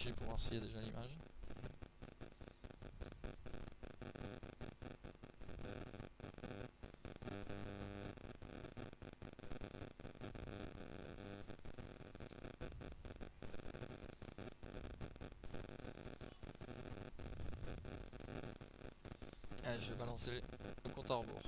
partager pour voir s'il y a déjà l'image. Allez, je vais balancer le compte à rebours.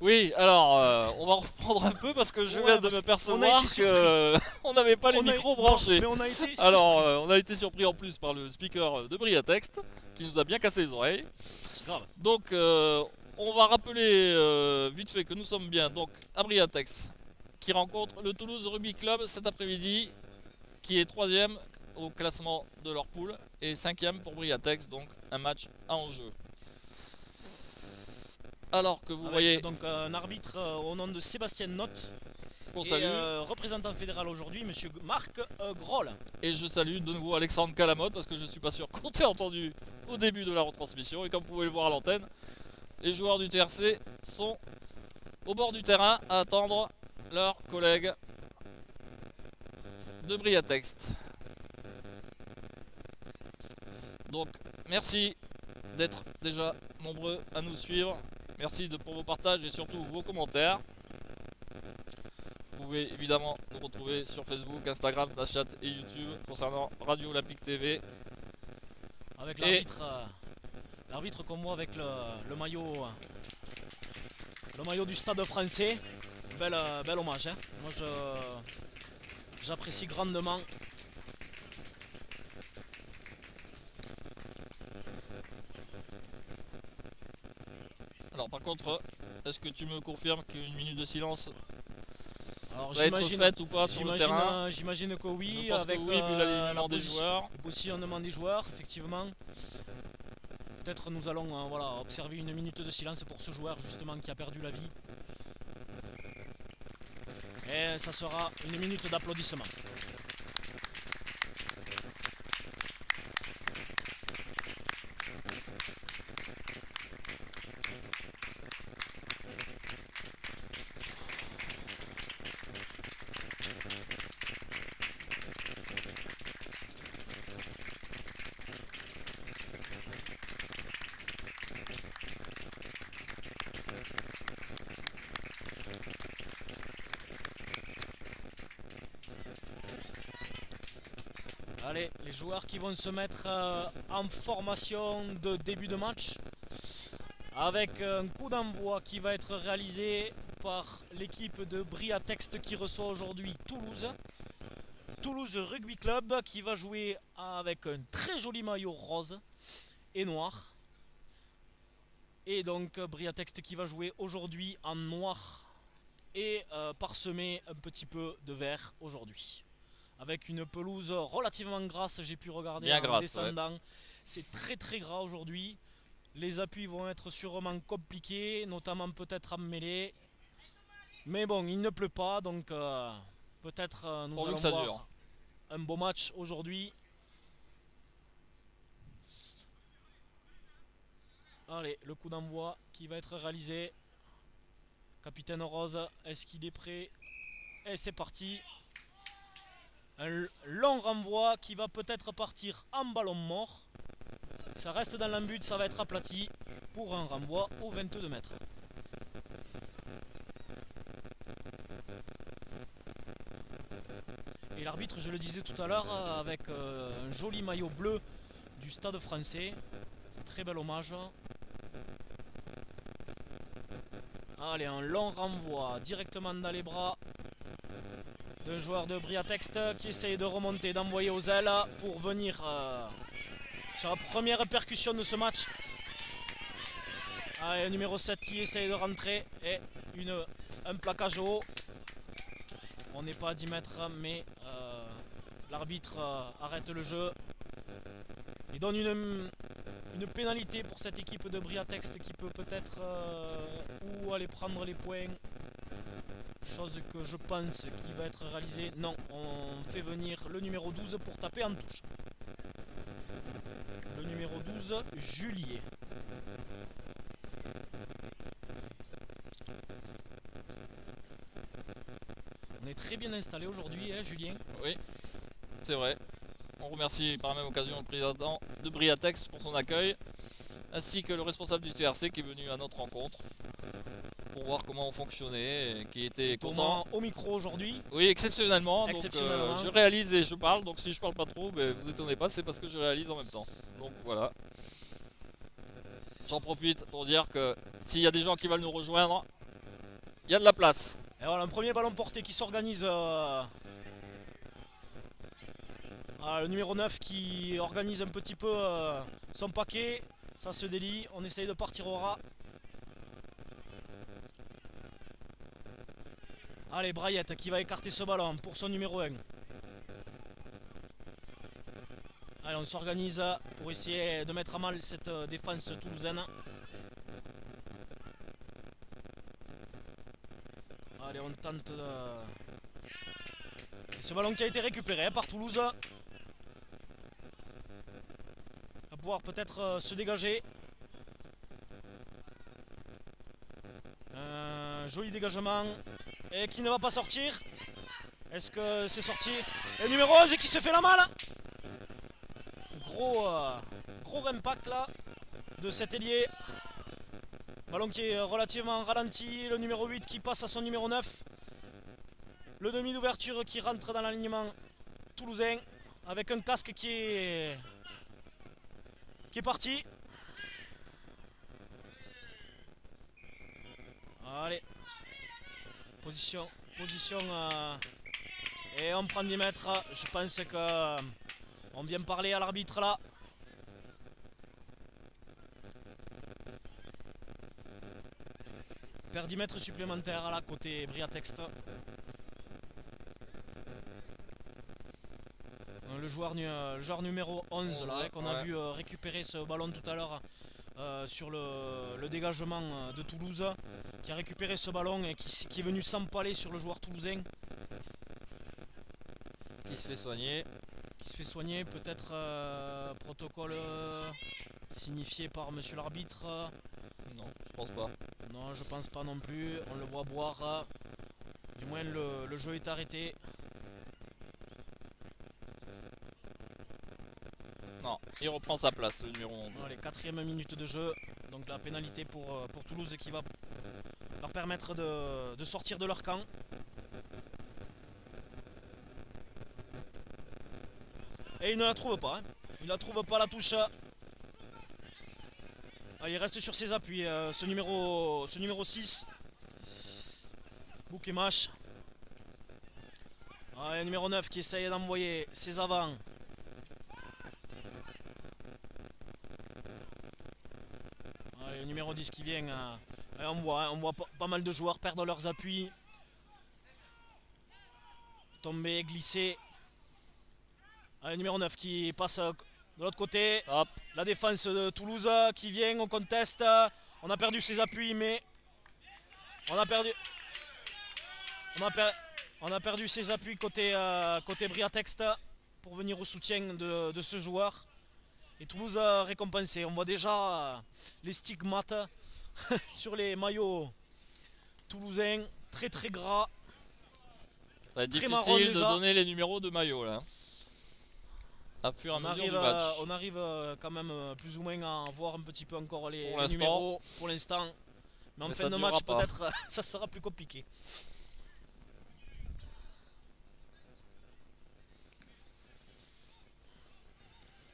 Oui, alors on va reprendre un peu parce que je Ouais, viens de parce me qu'on a été percevoir que on n'avait pas les On a- micros non, branchés. mais on a été Alors surpris. on a été surpris en plus par le speaker de Briatext qui nous a bien cassé les oreilles. Grave. Donc on va rappeler vite fait que nous sommes bien donc à Briatext qui rencontre le Toulouse Rugby Club cet après-midi qui est troisième au classement de leur poule et cinquième pour Briatext, donc un match à enjeu. Alors que vous Avec voyez donc un arbitre au nom de Sébastien Notte qu'on et salue. représentant fédéral aujourd'hui, monsieur Marc Groll. Et je salue de nouveau Alexandre Calamotte parce que je suis pas sûr qu'on t'ait entendu au début de la retransmission. Et comme vous pouvez le voir à l'antenne, les joueurs du TRC sont au bord du terrain à attendre leurs collègues de Briatext. Donc merci d'être déjà nombreux à nous suivre. Merci pour vos partages et surtout vos commentaires. Vous pouvez évidemment nous retrouver sur Facebook, Instagram, Snapchat et YouTube concernant Radio Olympique TV. Avec Et- l'arbitre qu'on voit avec le maillot du stade français. Bel hommage. Hein. Moi j'apprécie grandement. Alors par contre, est-ce que tu me confirmes qu'une minute de silence Alors va être faite ou pas sur le terrain? j'imagine que oui, Je pense avec que oui, vu l'alignement des joueurs. le positionnement des joueurs, effectivement. Peut-être nous allons observer une minute de silence pour ce joueur justement qui a perdu la vie. Et ça sera une minute d'applaudissement. Allez, les joueurs qui vont se mettre en formation de début de match avec un coup d'envoi qui va être réalisé par l'équipe de Briatext qui reçoit aujourd'hui Toulouse. Toulouse Rugby Club qui va jouer avec un très joli maillot rose et noir. Et donc Briatext qui va jouer aujourd'hui en noir et parsemé un petit peu de vert aujourd'hui. Avec une pelouse relativement grasse, j'ai pu regarder Bien en grasse, descendant. C'est très très gras aujourd'hui. Les appuis vont être sûrement compliqués, notamment peut-être en mêlée. Mais bon, il ne pleut pas, donc peut-être nous Pourvu allons que ça voir dure. un beau match aujourd'hui. Allez, le coup d'envoi qui va être réalisé. Capitaine Rose, est-ce qu'il est prêt? Et c'est parti. Un long renvoi qui va peut-être partir en ballon mort. Ça reste dans l'embut, ça va être aplati pour un renvoi aux 22 mètres. Et l'arbitre, je le disais tout à l'heure, avec un joli maillot bleu du stade français. Très bel hommage. Allez, un long renvoi directement dans les bras d'un joueur de Briatext qui essaye de remonter, d'envoyer aux ailes pour venir sur la première percussion de ce match. Allez, numéro 7 qui essaye de rentrer et un plaquage haut. On n'est pas à 10 mètres, mais l'arbitre arrête le jeu. Il donne une pénalité pour cette équipe de Briatext qui peut peut-être ou aller prendre les points. Chose que je pense qui va être réalisée. Non, on fait venir le numéro 12 pour taper en touche. Le numéro 12, Juliet. On est très bien installé aujourd'hui, hein, Julien. Oui, c'est vrai. On remercie par la même occasion le président de Briatext pour son accueil, ainsi que le responsable du TRC qui est venu à notre rencontre pour voir comment on fonctionnait et qui était content. Au micro aujourd'hui. Oui, exceptionnellement. Exceptionnellement. Donc, je réalise et je parle, donc si je parle pas trop, vous étonnez pas, c'est parce que je réalise en même temps. Donc voilà. J'en profite pour dire que s'il y a des gens qui veulent nous rejoindre, Il y a de la place. Et voilà, un premier ballon porté qui s'organise. Le numéro 9 qui organise un petit peu son paquet. Ça se délie. On essaye de partir au ras. Allez, Brayette qui va écarter ce ballon pour son numéro 1. Allez, on s'organise pour essayer de mettre à mal cette défense toulousaine. Allez, on tente de... Et ce ballon qui a été récupéré par Toulouse va pouvoir peut-être se dégager. Un joli dégagement et qui ne va pas sortir. Est-ce que c'est sorti? Et le numéro 11 qui se fait la malle. Gros impact là de cet ailier. Ballon qui est relativement ralenti. Le numéro 8 qui passe à son numéro 9. Le demi d'ouverture qui rentre dans l'alignement toulousain. Avec un casque qui est parti. Allez. Position. Et on prend 10 mètres. Je pense que on vient parler à l'arbitre là. Perd 10 mètres supplémentaires là côté Briatext. Le joueur numéro 11 là, qu'on a vu récupérer ce ballon tout à l'heure sur le dégagement de Toulouse, qui a récupéré ce ballon et qui est venu s'empaler sur le joueur toulousain. Qui se fait soigner. Peut-être protocole signifié par monsieur l'arbitre. Non, je pense pas. Non, je pense pas non plus. On le voit boire. Du moins le jeu est arrêté. Non, il reprend sa place, le numéro 11. Allez, 4e minute de jeu. Donc la pénalité pour Toulouse qui va leur permettre de sortir de leur camp. Et il ne la trouve pas. Hein. Il la trouve pas la touche. Allez, il reste sur ses appuis. Ce numéro 6. Boukemash. Allez, numéro 9 qui essaye d'envoyer ses avants. Allez, le numéro 10 qui vient. On voit pas mal de joueurs perdre leurs appuis. Tomber, glisser. Allez, numéro 9 qui passe de l'autre côté. Hop. La défense de Toulouse qui vient, on conteste. On a perdu ses appuis, mais on a perdu ses appuis côté Briatext pour venir au soutien de ce joueur. Et Toulouse a récompensé. On voit déjà les stigmates sur les maillots toulousains, très très gras. Ça va être Très difficile marron, de déjà. donner les numéros de maillot là. À fur et à mesure du match. On arrive quand même plus ou moins à voir un petit peu encore les Pour numéros pour l'instant. Mais en Mais fin ça de durera match, pas. peut-être ça sera plus compliqué.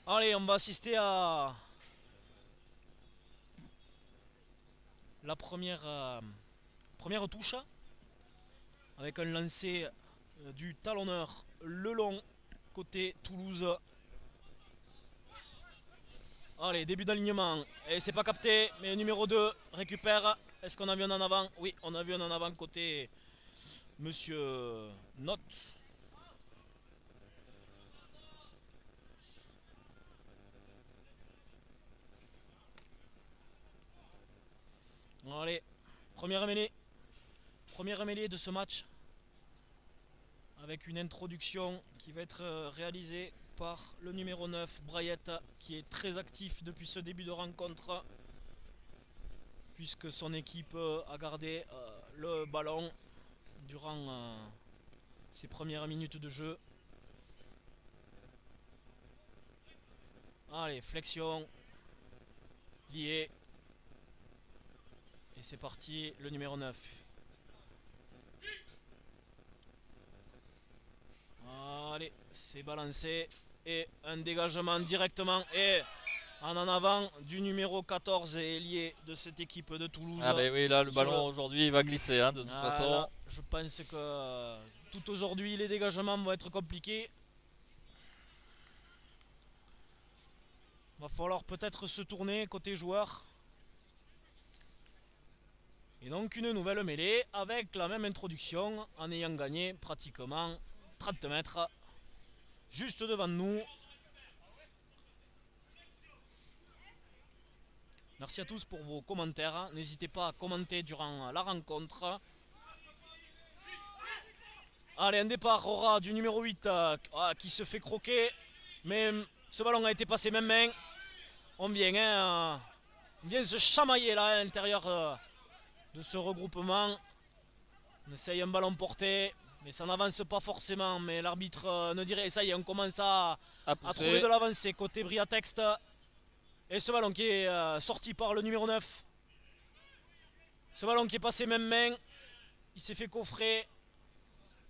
Allez, on va assister à la première touche avec un lancer du talonneur Lelon côté Toulouse. Allez, début d'alignement. Et c'est pas capté, mais numéro 2 récupère. Est-ce qu'on a vu un en avant? Oui, on a vu un en avant côté monsieur Note. Allez, première mêlée de ce match. Avec une introduction qui va être réalisée par le numéro 9, Brayette, qui est très actif depuis ce début de rencontre, puisque son équipe a gardé le ballon durant ses premières minutes de jeu. Allez, flexion, lié, et c'est parti, le numéro 9. Allez, c'est balancé. Et un dégagement directement. Et en avant du numéro 14 et ailier de cette équipe de Toulouse. Ah ben oui, là le Sur ballon aujourd'hui il va glisser hein, de toute Ah, façon. là, je pense que tout aujourd'hui les dégagements vont être compliqués. Va falloir peut-être se tourner côté joueur. Et donc une nouvelle mêlée avec la même introduction en ayant gagné pratiquement 30 mètres juste devant nous. Merci à tous pour vos commentaires. N'hésitez pas à commenter durant la rencontre. Allez, un départ aura du numéro 8 qui se fait croquer. Mais ce ballon a été passé même main. On vient se chamailler là à l'intérieur de ce regroupement. On essaye un ballon porté, mais ça n'avance pas forcément. Mais l'arbitre ne dirait, ça y est, on commence à trouver de l'avancée côté Briatext. Et ce ballon qui est sorti par le numéro 9. Ce ballon qui est passé même main. Il s'est fait coffrer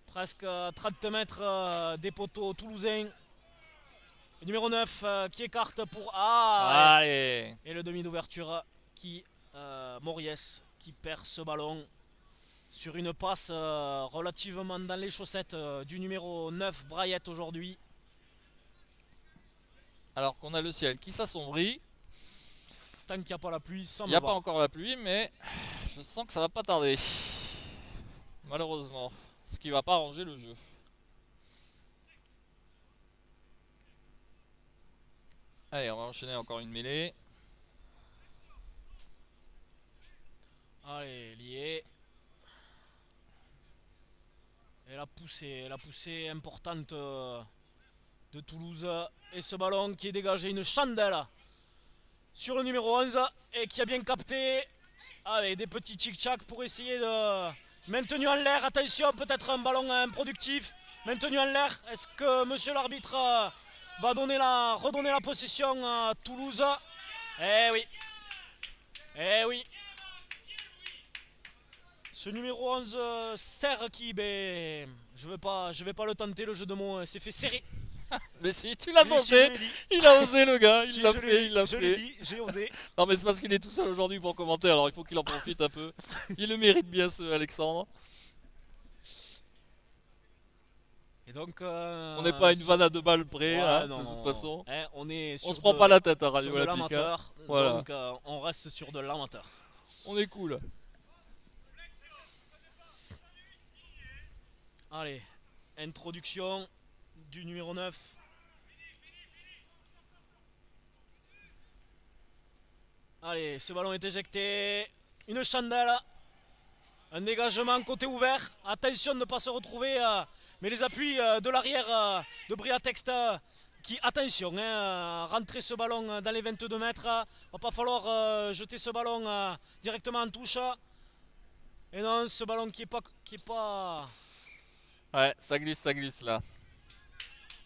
presque 30 mètres des poteaux toulousains. Le numéro 9 qui écarte pour... Allez. Et le demi d'ouverture qui... Moriès qui perd ce ballon sur une passe relativement dans les chaussettes du numéro 9 Brayette aujourd'hui. Alors qu'on a le ciel qui s'assombrit. Tant qu'il n'y a pas la pluie, ça me Il n'y a va. pas encore la pluie, mais je sens que ça va pas tarder. Malheureusement. Ce qui va pas arranger le jeu. Allez, on va enchaîner encore une mêlée. Allez, lié. Et la poussée importante de Toulouse. Et ce ballon qui est dégagé, une chandelle sur le numéro 11 et qui a bien capté avec des petits tchic-tchac pour essayer de maintenu en l'air. Attention, peut-être un ballon improductif maintenu en l'air. Est-ce que monsieur l'arbitre va redonner la possession à Toulouse? Eh oui, eh oui. Ce numéro 11 serre qui, je vais pas le tenter, le jeu de mots s'est fait serrer. Mais si, tu l'as Mais si, tenté, je l'ai dit. il a osé le gars, Si, il l'a je l'ai fait, dit, il l'a je l'ai fait. dit, j'ai osé. Non mais c'est parce qu'il est tout seul aujourd'hui pour commenter, alors il faut qu'il en profite un peu. Il le mérite bien ce Alexandre. Et donc, On n'est pas à une vanne à 2 balles près, ouais, hein, non, de non, toute façon. hein, on On se prend pas la tête à Radio sur de Olympique, hein. l'amateur, Voilà. donc on reste sur de l'amateur. On est cool. Allez, introduction du numéro 9. Allez, ce ballon est éjecté. Une chandelle. Un dégagement côté ouvert. Attention de ne pas se retrouver. Mais les appuis de l'arrière de Briatext qui, attention, rentrer ce ballon dans les 22 mètres. Va pas falloir jeter ce ballon directement en touche. Et non, ce ballon qui est pas Ouais, ça glisse là.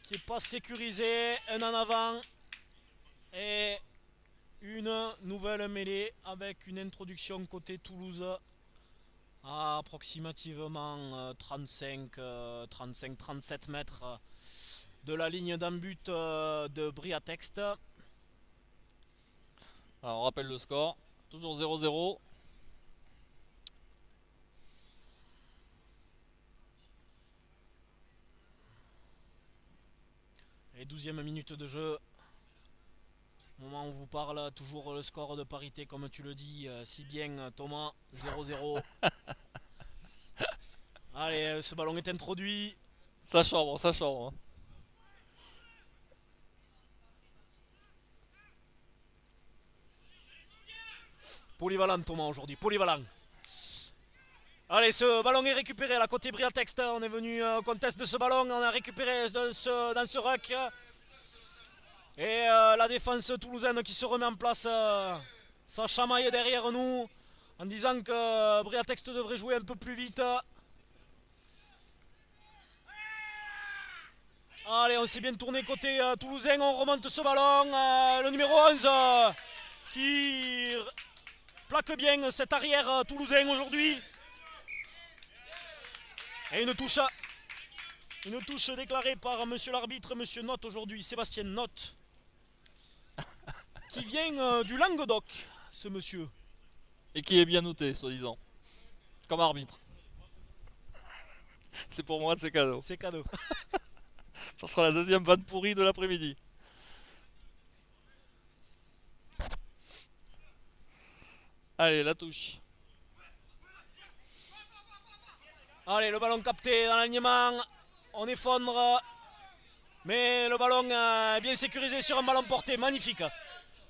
qui est pas sécurisé. Un en avant. Et une nouvelle mêlée avec une introduction côté Toulouse à approximativement 35-37 mètres de la ligne d'un but de Briatext. Alors on rappelle le score, toujours 0-0. Et 12e minute de jeu. Au moment où on vous parle, toujours le score de parité comme tu le dis si bien Thomas, 0-0. Allez, ce ballon est introduit. Ça chambre, ça chambre. Polyvalent Thomas aujourd'hui, polyvalent. Allez, ce ballon est récupéré à la côté Briatext. On est venu au contest de ce ballon, on a récupéré dans ce ruck. Et la défense toulousaine qui se remet en place, ça chamaille derrière nous en disant que Briatext devrait jouer un peu plus vite. Allez, on s'est bien tourné côté toulousain, on remonte ce ballon. Le numéro 11 qui plaque bien cet arrière toulousain aujourd'hui. Et une touche déclarée par monsieur l'arbitre, monsieur Note aujourd'hui, Sébastien Note. qui vient du Languedoc, ce monsieur. Et qui est bien noté, soi-disant. Comme arbitre. C'est pour moi, c'est cadeau. C'est cadeau. Ça sera la deuxième vanne pourrie de l'après-midi. Allez, la touche. Allez, le ballon capté dans l'alignement. On effondre. Mais le ballon est bien sécurisé sur un ballon porté. Magnifique.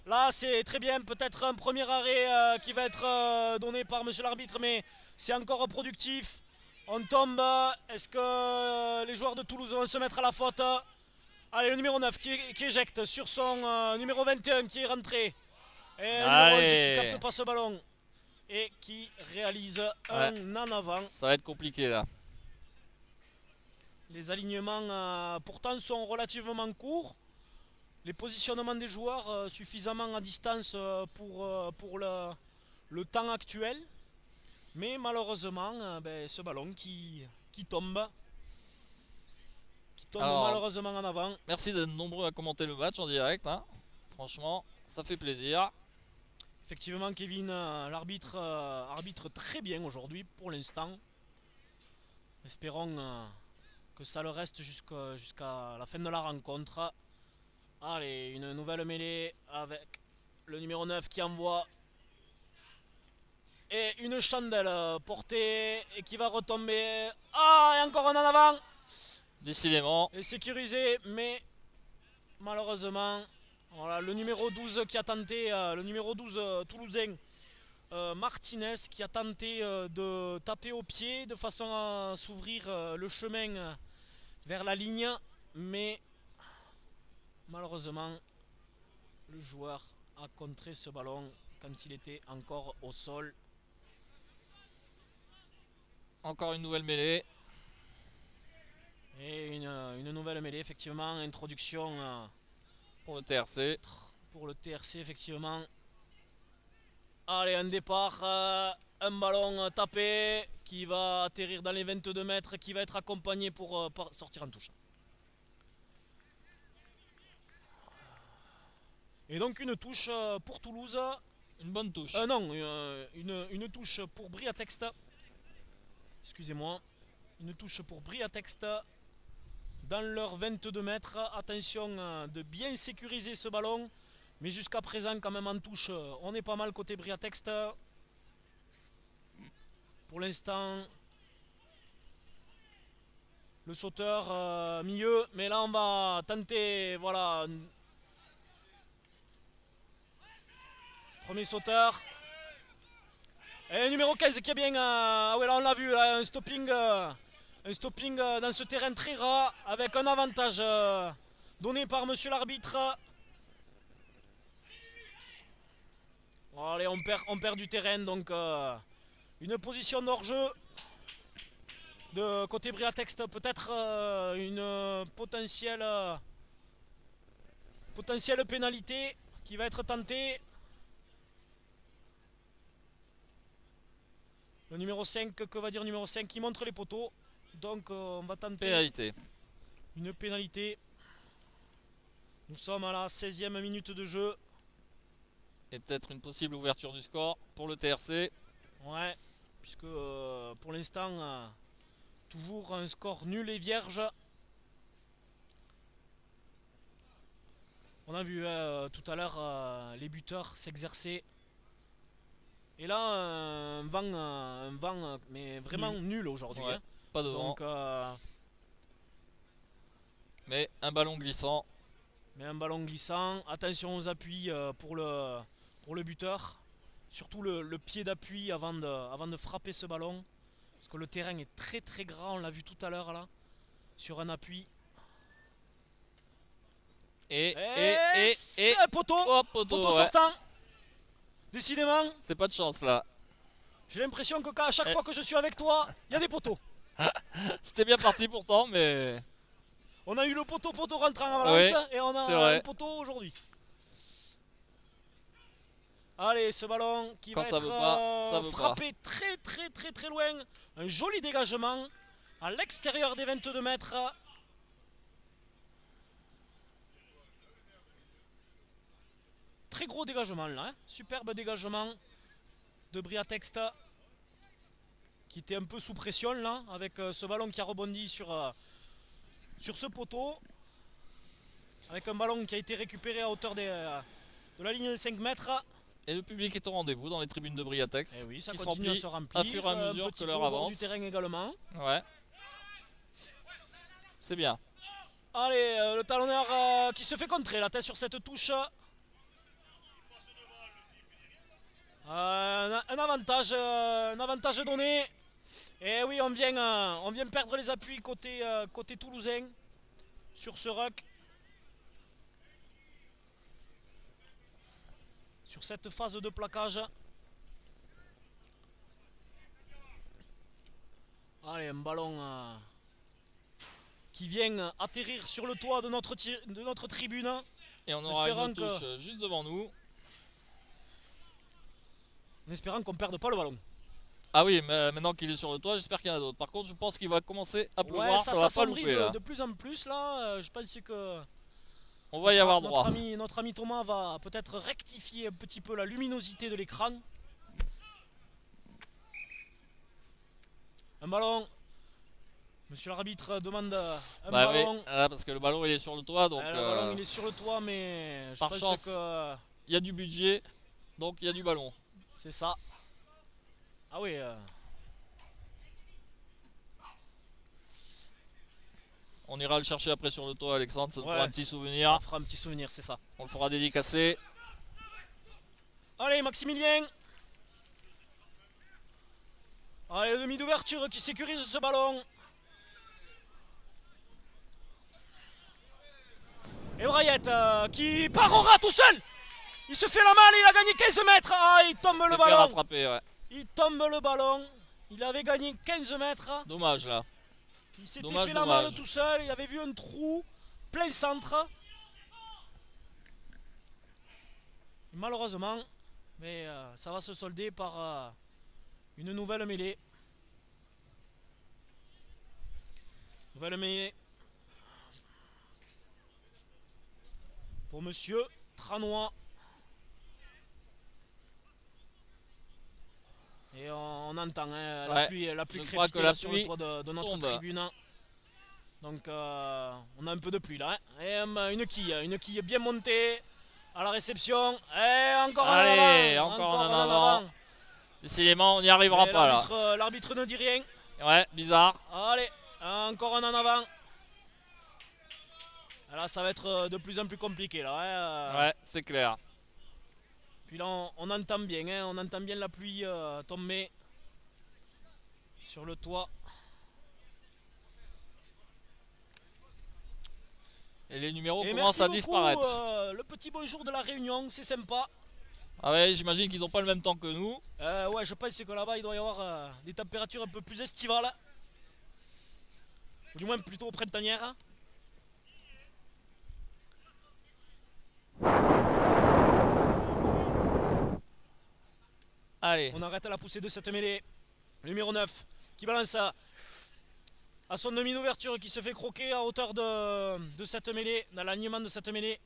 Là, c'est très bien. Peut-être un premier arrêt qui va être donné par monsieur l'arbitre. Mais c'est encore productif. On tombe. Est-ce que les joueurs de Toulouse vont se mettre à la faute? Allez, le numéro 9 qui éjecte sur son numéro 21 qui est rentré. Et le numéro 11 qui capte pas ce ballon. Et qui réalise un en avant. Ça va être compliqué là. Les alignements pourtant sont relativement courts. Les positionnements des joueurs suffisamment à distance pour le temps actuel. Mais malheureusement, ce ballon qui tombe. Qui tombe Alors, malheureusement en avant. Merci d'être nombreux à commenter le match en direct. Hein. Franchement, ça fait plaisir. Effectivement, Kevin, l'arbitre arbitre très bien aujourd'hui pour l'instant. Espérons que ça le reste jusqu'à la fin de la rencontre. Allez, une nouvelle mêlée avec le numéro 9 qui envoie. Et une chandelle portée et qui va retomber. Ah, et encore un en avant. Décidément. Et sécurisé, mais malheureusement, voilà, le numéro 12 qui a tenté, le numéro 12 toulousain, Martinez, qui a tenté de taper au pied de façon à s'ouvrir le chemin vers la ligne, mais malheureusement, le joueur a contré ce ballon quand il était encore au sol. Encore une nouvelle mêlée. Et une nouvelle mêlée, effectivement, introduction Pour le TRC. pour le TRC, effectivement. Allez, un départ, un ballon tapé qui va atterrir dans les 22 mètres, qui va être accompagné pour sortir en touche. Et donc une touche pour Toulouse. Une bonne touche. Non, une touche pour Briatexte. Excusez-moi. Une touche pour Briatexte dans leurs 22 mètres. Attention de bien sécuriser ce ballon. Mais jusqu'à présent, quand même en touche, on est pas mal côté Briatexte. Pour l'instant, le sauteur milieu. Mais là, on va tenter, voilà. Premier sauteur. Et le numéro 15 qui est bien. Ah ouais, là on l'a vu, là, un stopping dans ce terrain très ras avec un avantage donné par monsieur l'arbitre. Allez, on perd du terrain, donc une position d'hors-jeu de côté Briatexte, peut-être une potentielle pénalité qui va être tentée. Le numéro 5, que va dire numéro 5? Il montre les poteaux. Donc on va tenter Pénalité. une pénalité. Nous sommes à la 16e minute de jeu. Et peut-être une possible ouverture du score pour le TRC. Ouais, puisque pour l'instant, toujours un score nul et vierge. On a vu tout à l'heure les buteurs s'exercer. Et là, un vent mais vraiment nul aujourd'hui. Ouais, Hein. pas de vent. Donc, Mais un ballon glissant. mais un ballon glissant. Attention aux appuis pour le buteur. Surtout le pied d'appui avant de frapper ce ballon. Parce que le terrain est très très grand, on l'a vu tout à l'heure là. Sur un appui. Et C'est un poteau. oh, poteau, Poteau ouais. sortant. Décidément, C'est pas de chance là. j'ai l'impression que à chaque fois que je suis avec toi, il y a des poteaux. C'était bien parti pourtant, mais On a eu le poteau rentrant en Valence Ouais, et on c'est a vrai. un poteau aujourd'hui. Allez, ce ballon qui Quand va ça être veut pas, ça veut frappé très très très très loin. Un joli dégagement à l'extérieur des 22 mètres. très gros dégagement là. Hein. Superbe dégagement de Briatex qui était un peu sous pression là, avec ce ballon qui a rebondi sur ce poteau. Avec un ballon qui a été récupéré à hauteur de la ligne des 5 mètres. Et le public est au rendez-vous dans les tribunes de Briatex. Et oui, ça qui se continue à remplit se remplir. à fur et à mesure un petit que l'heure peu au bord avance. du terrain également. Ouais. C'est bien. Allez, le talonneur qui se fait contrer la tête sur cette touche. Un avantage donné. Et oui, on vient perdre les appuis côté toulousain sur ce ruck. Sur cette phase de plaquage. Allez, un ballon qui vient atterrir sur le toit de notre tribune. Et on aura Espérant une touche juste devant nous. En espérant qu'on ne perde pas le ballon. Ah oui, mais maintenant qu'il est sur le toit, j'espère qu'il y en a d'autres. Par contre, je pense qu'il va commencer à pleuvoir, Ouais, ça va pas louper là. de plus en plus là. Je pense que On va y avoir droit. notre ami Thomas va peut-être rectifier un petit peu la luminosité de l'écran. Un ballon. Monsieur l'arbitre demande un ballon. Oui, parce que le ballon il est sur le toit, donc Le ballon il est sur le toit, mais je par pense chance. que il y a du budget, donc il y a du ballon. c'est ça. Ah oui. On ira le chercher après sur le toit, Alexandre, ça nous Ouais. fera un petit souvenir. Ça fera un petit souvenir, c'est ça. On le fera dédicacer. Allez, Maximilien. Allez, le demi d'ouverture qui sécurise ce ballon. Et Brayette qui part au rat tout seul. Il se fait la malle, il a gagné 15 mètres. Ah, il tombe le Fait ballon. rattraper, ouais. Il tombe le ballon. Il avait gagné 15 mètres. Dommage là. Il s'était Dommage, fait la malle tout seul. Il avait vu un trou plein centre. Malheureusement, mais ça va se solder par une nouvelle mêlée. Nouvelle mêlée pour Monsieur Tranois. Et on entend la pluie crépiter là sur le toit de notre tribune. Donc on a un peu de pluie là. Hein. Et une quille bien montée à la réception. Et encore Allez, en avant. encore en avant. Décidément, on n'y arrivera pas là. L'arbitre ne dit rien. Ouais, bizarre. Allez, encore un en avant. Là, ça va être de plus en plus compliqué là. Hein. Ouais, c'est clair. Puis là, on entend bien, hein, on entend bien la pluie tomber sur le toit. Et les numéros Et commencent à merci disparaître. beaucoup, le petit bonjour de la Réunion, c'est sympa. Ah ouais, j'imagine qu'ils n'ont pas le même temps que nous. Ouais, je pense que là-bas, il doit y avoir des températures un peu plus estivales. Ou du moins plutôt printanières. Allez. On arrête la poussée de cette mêlée. Numéro 9 qui balance à son demi d'ouverture qui se fait croquer à hauteur de cette mêlée, dans l'alignement de cette mêlée.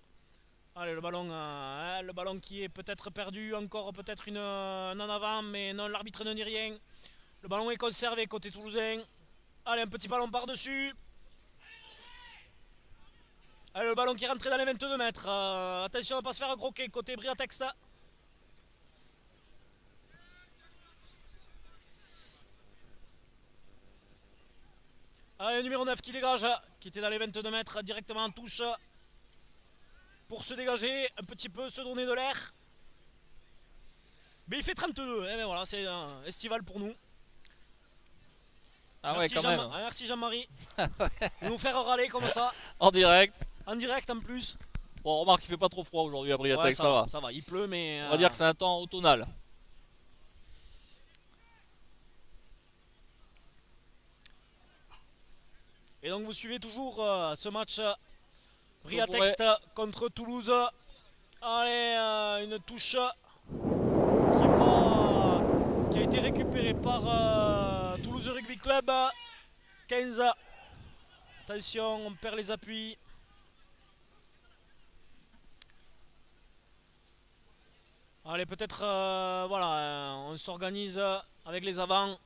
Allez, le ballon qui est peut-être perdu, encore peut-être un en avant, mais non, l'arbitre ne dit rien. Le ballon est conservé côté toulousain. Allez, un petit ballon par-dessus. Allez, le ballon qui est rentré dans les 22 mètres. Attention à ne pas se faire croquer côté Briatex. Allez, numéro 9 qui dégage, qui était dans les 22 mètres, directement en touche. Pour se dégager, un petit peu se donner de l'air. Mais il fait 32, et ben voilà, c'est estival pour nous. Ah merci ouais, quand même. Merci Jean-Marie. De nous faire râler comme ça. En direct. En direct en plus. Bon, remarque, il fait pas trop froid aujourd'hui à Briatex, Ouais, ça va. ça va, il pleut, mais. On va dire que c'est un temps automnal. Et donc vous suivez toujours ce match Briatex contre Toulouse. Allez, une touche qui a été récupérée par Toulouse Rugby Club. 15. Attention, on perd les appuis. Allez, peut-être, voilà, on s'organise avec les avants.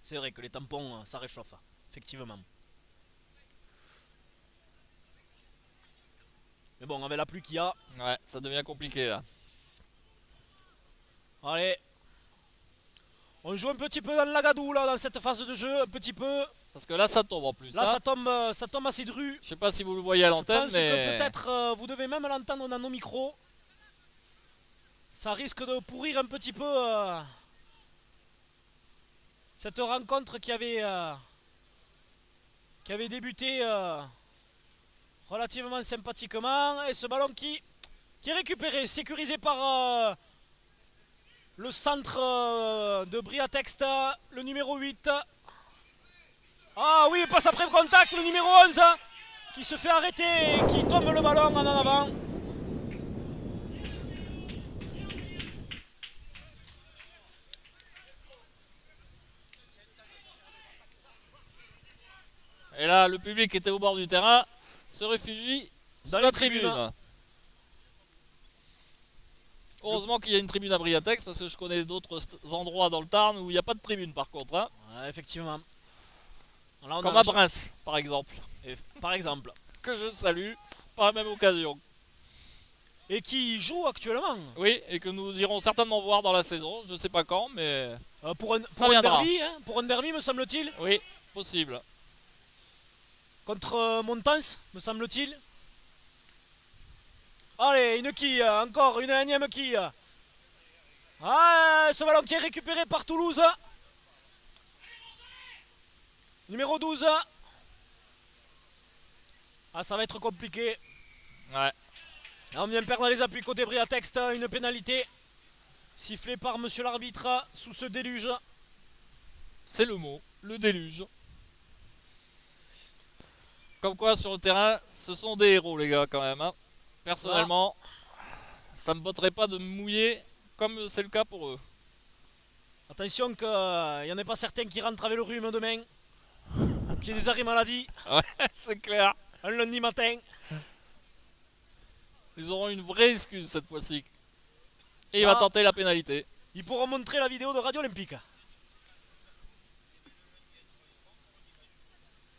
C'est vrai que les tampons, ça réchauffe, effectivement. Mais bon, avec la pluie qu'il y a, Ouais, ça devient compliqué là. allez. On joue un petit peu dans la gadoue là, dans cette phase de jeu, un petit peu. Parce que là, ça tombe en plus. Là, Hein. ça tombe assez dru. Je sais pas si vous le voyez à Je l'antenne, pense mais. que peut-être vous devez même l'entendre dans nos micros. Ça risque de pourrir un petit peu cette rencontre qui avait débuté relativement sympathiquement. Et ce ballon qui est récupéré, sécurisé par le centre de Briatext, le numéro 8. Ah oui, il passe après le contact, le numéro 11 qui se fait arrêter et qui tombe le ballon en avant. Et là, le public qui était au bord du terrain se réfugie dans la tribune. Heureusement qu'il y a une tribune à Briatex, parce que je connais d'autres endroits dans le Tarn où il n'y a pas de tribune par contre. Hein. Ouais, effectivement. Là, comme à Brens, par exemple. Par exemple. Que je salue par la même occasion. Et qui joue actuellement. Oui, et que nous irons certainement voir dans la saison, je ne sais pas quand, mais pour un derby, hein, pour un derby me semble-t-il. Oui, possible. Contre Montans, me semble-t-il. Allez, une quille, encore une énième quille. Ah, ce ballon qui est récupéré par Toulouse. Numéro 12. Ah, ça va être compliqué. Ouais. On vient perdre les appuis côté Briatext, une pénalité sifflée par monsieur l'arbitre sous ce déluge. C'est le mot, le déluge. Comme quoi sur le terrain, ce sont des héros les gars quand même. Hein. Personnellement, ça me botterait pas de me mouiller comme c'est le cas pour eux. Attention qu'il n'y en ait pas certains qui rentrent avec le rhume demain. Qu'il y ait des arrêts maladie. Ouais, c'est clair. Un lundi matin. Ils auront une vraie excuse cette fois-ci. Et il va tenter la pénalité. Ils pourront montrer la vidéo de Radio Olympique.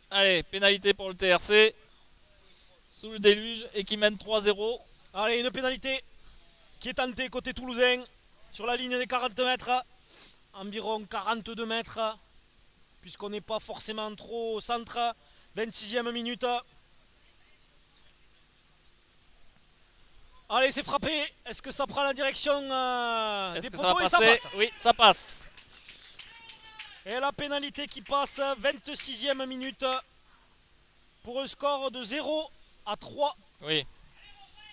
Allez, pénalité pour le TRC. Sous le déluge et qui mène 3-0. Allez, une pénalité qui est tentée côté toulousain. Sur la ligne des 40 mètres. Environ 42 mètres. Puisqu'on n'est pas forcément trop au centre. 26e minute. Allez, c'est frappé. Est-ce que ça prend la direction des poteaux et ça passe? Oui, ça passe. Et la pénalité qui passe, 26e minute. Pour un score de 0-3. Oui.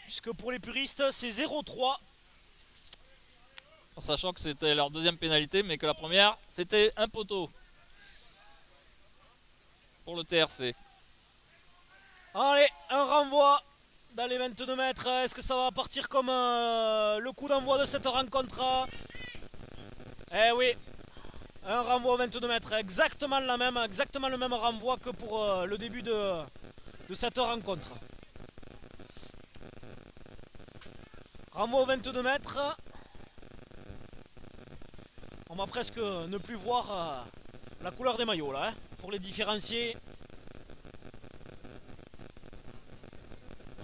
Puisque pour les puristes, c'est 0-3. En sachant que c'était leur deuxième pénalité, mais que la première, c'était un poteau. Pour le TRC. Allez, un renvoi dans les 22 mètres. Est-ce que ça va partir comme le coup d'envoi de cette rencontre? Eh oui, un renvoi aux 22 mètres. Exactement le même renvoi que pour le début de cette rencontre. Renvoi aux 22 mètres. On va presque ne plus voir la couleur des maillots là, hein, pour les différencier.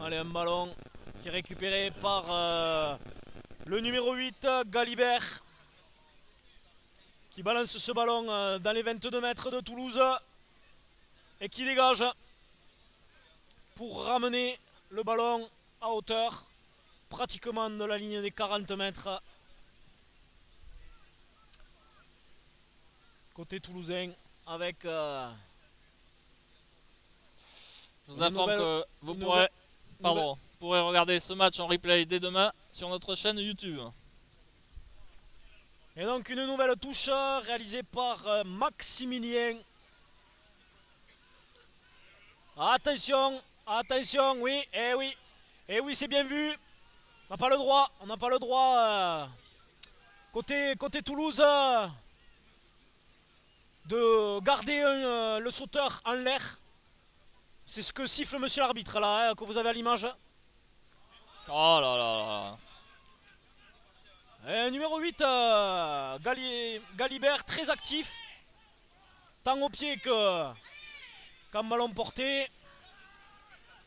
Allez, un ballon qui est récupéré par le numéro 8, Galibert. Qui balance ce ballon dans les 22 mètres de Toulouse. Et qui dégage pour ramener le ballon à hauteur. Pratiquement de la ligne des 40 mètres. Côté toulousain avec... Je vous informe que vous pourrez regarder ce match en replay dès demain sur notre chaîne YouTube. Et donc une nouvelle touche réalisée par Maximilien. Attention, attention, oui, c'est bien vu. On n'a pas le droit, côté Toulouse, de garder le sauteur en l'air. C'est ce que siffle monsieur l'arbitre là, hein, que vous avez à l'image. Oh là là là. Numéro 8, Galibert, très actif. Tant au pied qu'en ballon porté.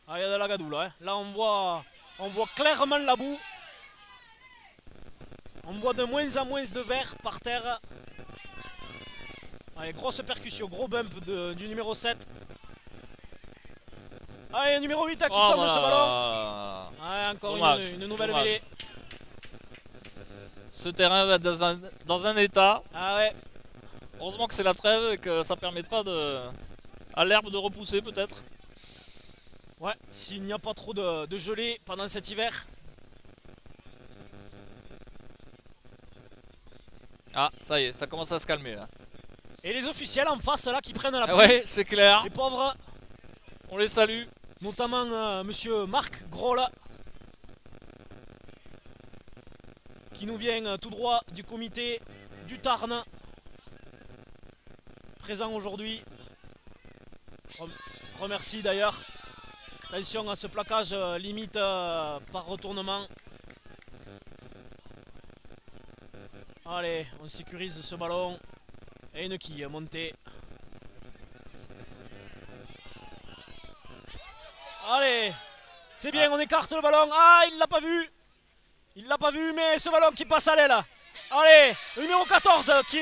Ah, il y a de la gadoue là. Hein. Là, on voit clairement la boue. On voit de moins en moins de verre par terre. Allez, grosse percussion, gros bump du numéro 7. Allez, numéro 8 qui tombe de ce ballon. Allez, encore une nouvelle mêlée. Ce terrain va être dans un état. Ah ouais. Heureusement que c'est la trêve et que ça permettra à l'herbe de repousser peut-être. Ouais, s'il n'y a pas trop de gelée pendant cet hiver. Ah, ça y est, ça commence à se calmer là. Et les officiels en face là qui prennent la pluie. Ouais, c'est clair. Les pauvres. On les salue. Notamment monsieur Marc Groll. Qui nous vient tout droit du comité du Tarn. Présent aujourd'hui. Remercie d'ailleurs. Attention à ce plaquage limite par retournement. Allez, on sécurise ce ballon. Et une quille montée. Allez, c'est bien, on écarte le ballon. Ah, il l'a pas vu. Il l'a pas vu, mais ce ballon qui passe à l'aile. Allez, le numéro 14 qui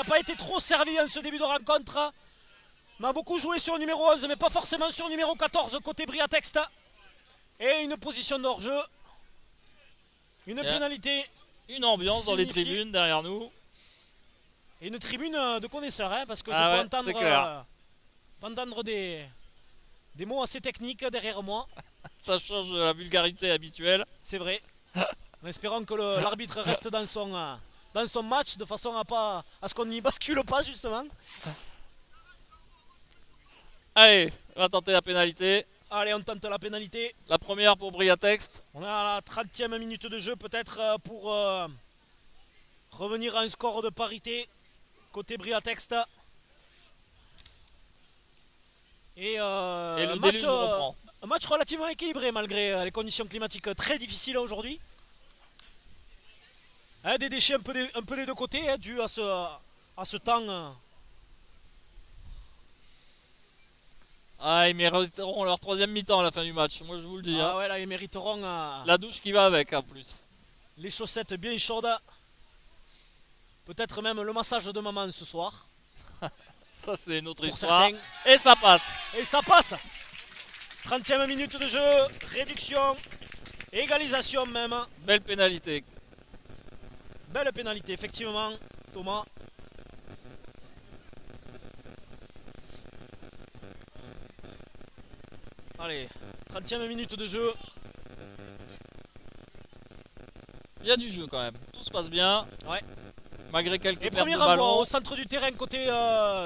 a pas été trop servi en ce début de rencontre. On a beaucoup joué sur le numéro 11, mais pas forcément sur le numéro 14 côté Briatext. Et une position de hors-jeu. Une pénalité. Une ambiance dans les tribunes derrière nous. Et une tribune de connaisseurs, hein, parce que je peux entendre des mots assez techniques derrière moi. Ça change de la vulgarité habituelle. C'est vrai. En espérant que l'arbitre reste dans son match de façon à ce qu'on n'y bascule pas justement. Allez, on va tenter la pénalité. Allez, on tente la pénalité. La première pour Briatext. On est à la 30e minute de jeu peut-être pour revenir à un score de parité côté Briatext. Et le déluge reprend. Un match relativement équilibré malgré les conditions climatiques très difficiles aujourd'hui. Hein, des déchets un peu des deux côtés, hein, dû à ce temps. Ah, ils mériteront leur troisième mi-temps à la fin du match, moi je vous le dis. Ah ouais, là ils mériteront la douche qui va avec en plus. Les chaussettes bien chaudes. Peut-être même le massage de maman ce soir. Ça c'est une autre pour histoire. Certains. Et ça passe. Et ça passe. 30e minute de jeu, réduction, égalisation même. Belle pénalité. Belle pénalité, effectivement, Thomas. Allez, 30e minute de jeu. Il y a du jeu quand même, tout se passe bien. Ouais. Malgré quelques Et pertes premier de renvoi ballon. au centre du terrain côté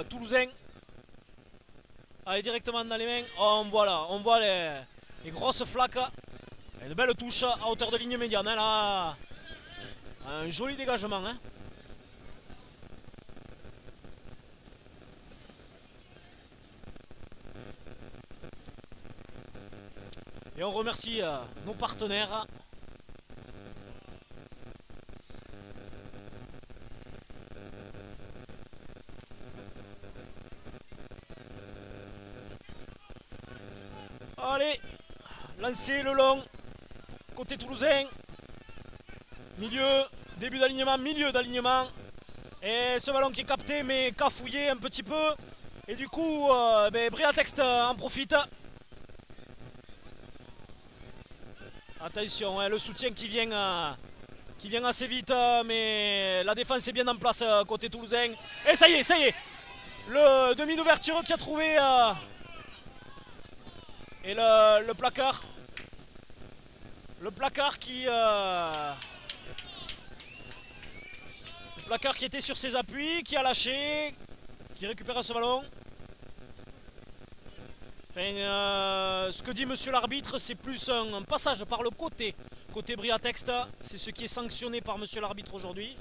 toulousain. Allez, directement dans les mains. Oh, on voit les grosses flaques. Et de belles touches à hauteur de ligne médiane. Hein, là. Un joli dégagement. Hein. Et on remercie nos partenaires. Allez, lancer le long, côté toulousain, milieu, début d'alignement, milieu d'alignement, et ce ballon qui est capté mais cafouillé un petit peu, et du coup, Briatext en profite. Attention, hein, le soutien qui vient assez vite, mais la défense est bien en place côté toulousain, et ça y est, le demi d'ouverture qui a trouvé... Et le placard. Le placard qui était sur ses appuis, qui a lâché, qui récupère ce ballon. Enfin, ce que dit monsieur l'arbitre, c'est plus un passage par le côté Briatext. C'est ce qui est sanctionné par monsieur l'arbitre aujourd'hui.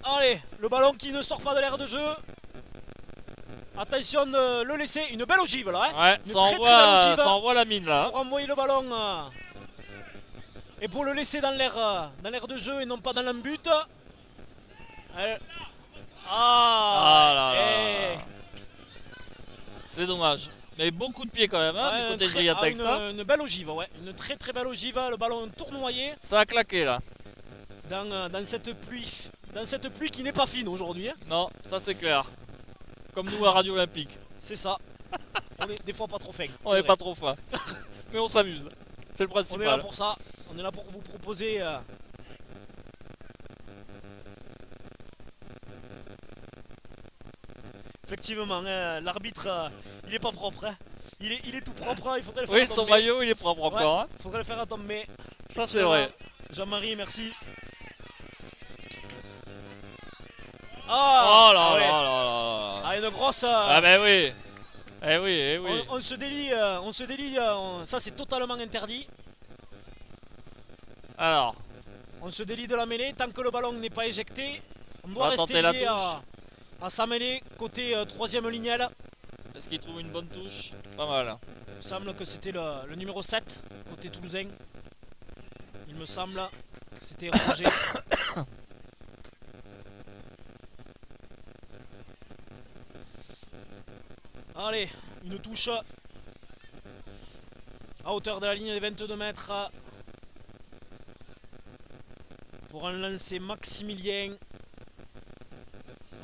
Allez, le ballon qui ne sort pas de l'aire de jeu. Attention de le laisser, une belle ogive là. Hein. Ouais, Une ça très, très belle envoie, ogive. ça envoie la mine là. Pour envoyer le ballon et pour le laisser dans l'air de jeu et non pas dans l'embut. Ah là et- là. C'est dommage. Mais beaucoup de pieds quand même hein, du côté de Briatex. une belle ogive, ouais. Une très très belle ogive. Le ballon tournoyé Ça a claqué là. dans cette pluie qui n'est pas fine aujourd'hui. Hein. Non, ça c'est clair. Comme nous à Radio Olympique. C'est ça. On est des fois pas trop fin. On n'est pas trop fin. Mais on s'amuse. C'est le On est là principal. pour ça. On est là pour vous proposer. Effectivement, hein, l'arbitre, il est pas propre. Hein. Il est tout propre. Il faudrait le faire Oui, attendre, son mais- maillot il est propre Ouais, encore. Hein. faudrait le faire attendre, mais Ça c'est vrai. Jean-Marie, merci. Oh là ah ouais. là là là. Ah, une grosse. Ah ben oui. Eh oui, eh oui. On se délie, ça c'est totalement interdit. Alors, On se délie de la mêlée tant que le ballon n'est pas éjecté. On On doit va rester tenter la lié touche. à sa mêlée côté troisième lignelle. est-ce qu'il trouve une bonne touche? Pas mal. Il me semble que c'était le numéro 7 côté toulousain. Il me semble que c'était Roger. Allez, une touche à hauteur de la ligne des 22 mètres pour un lancer Maximilien.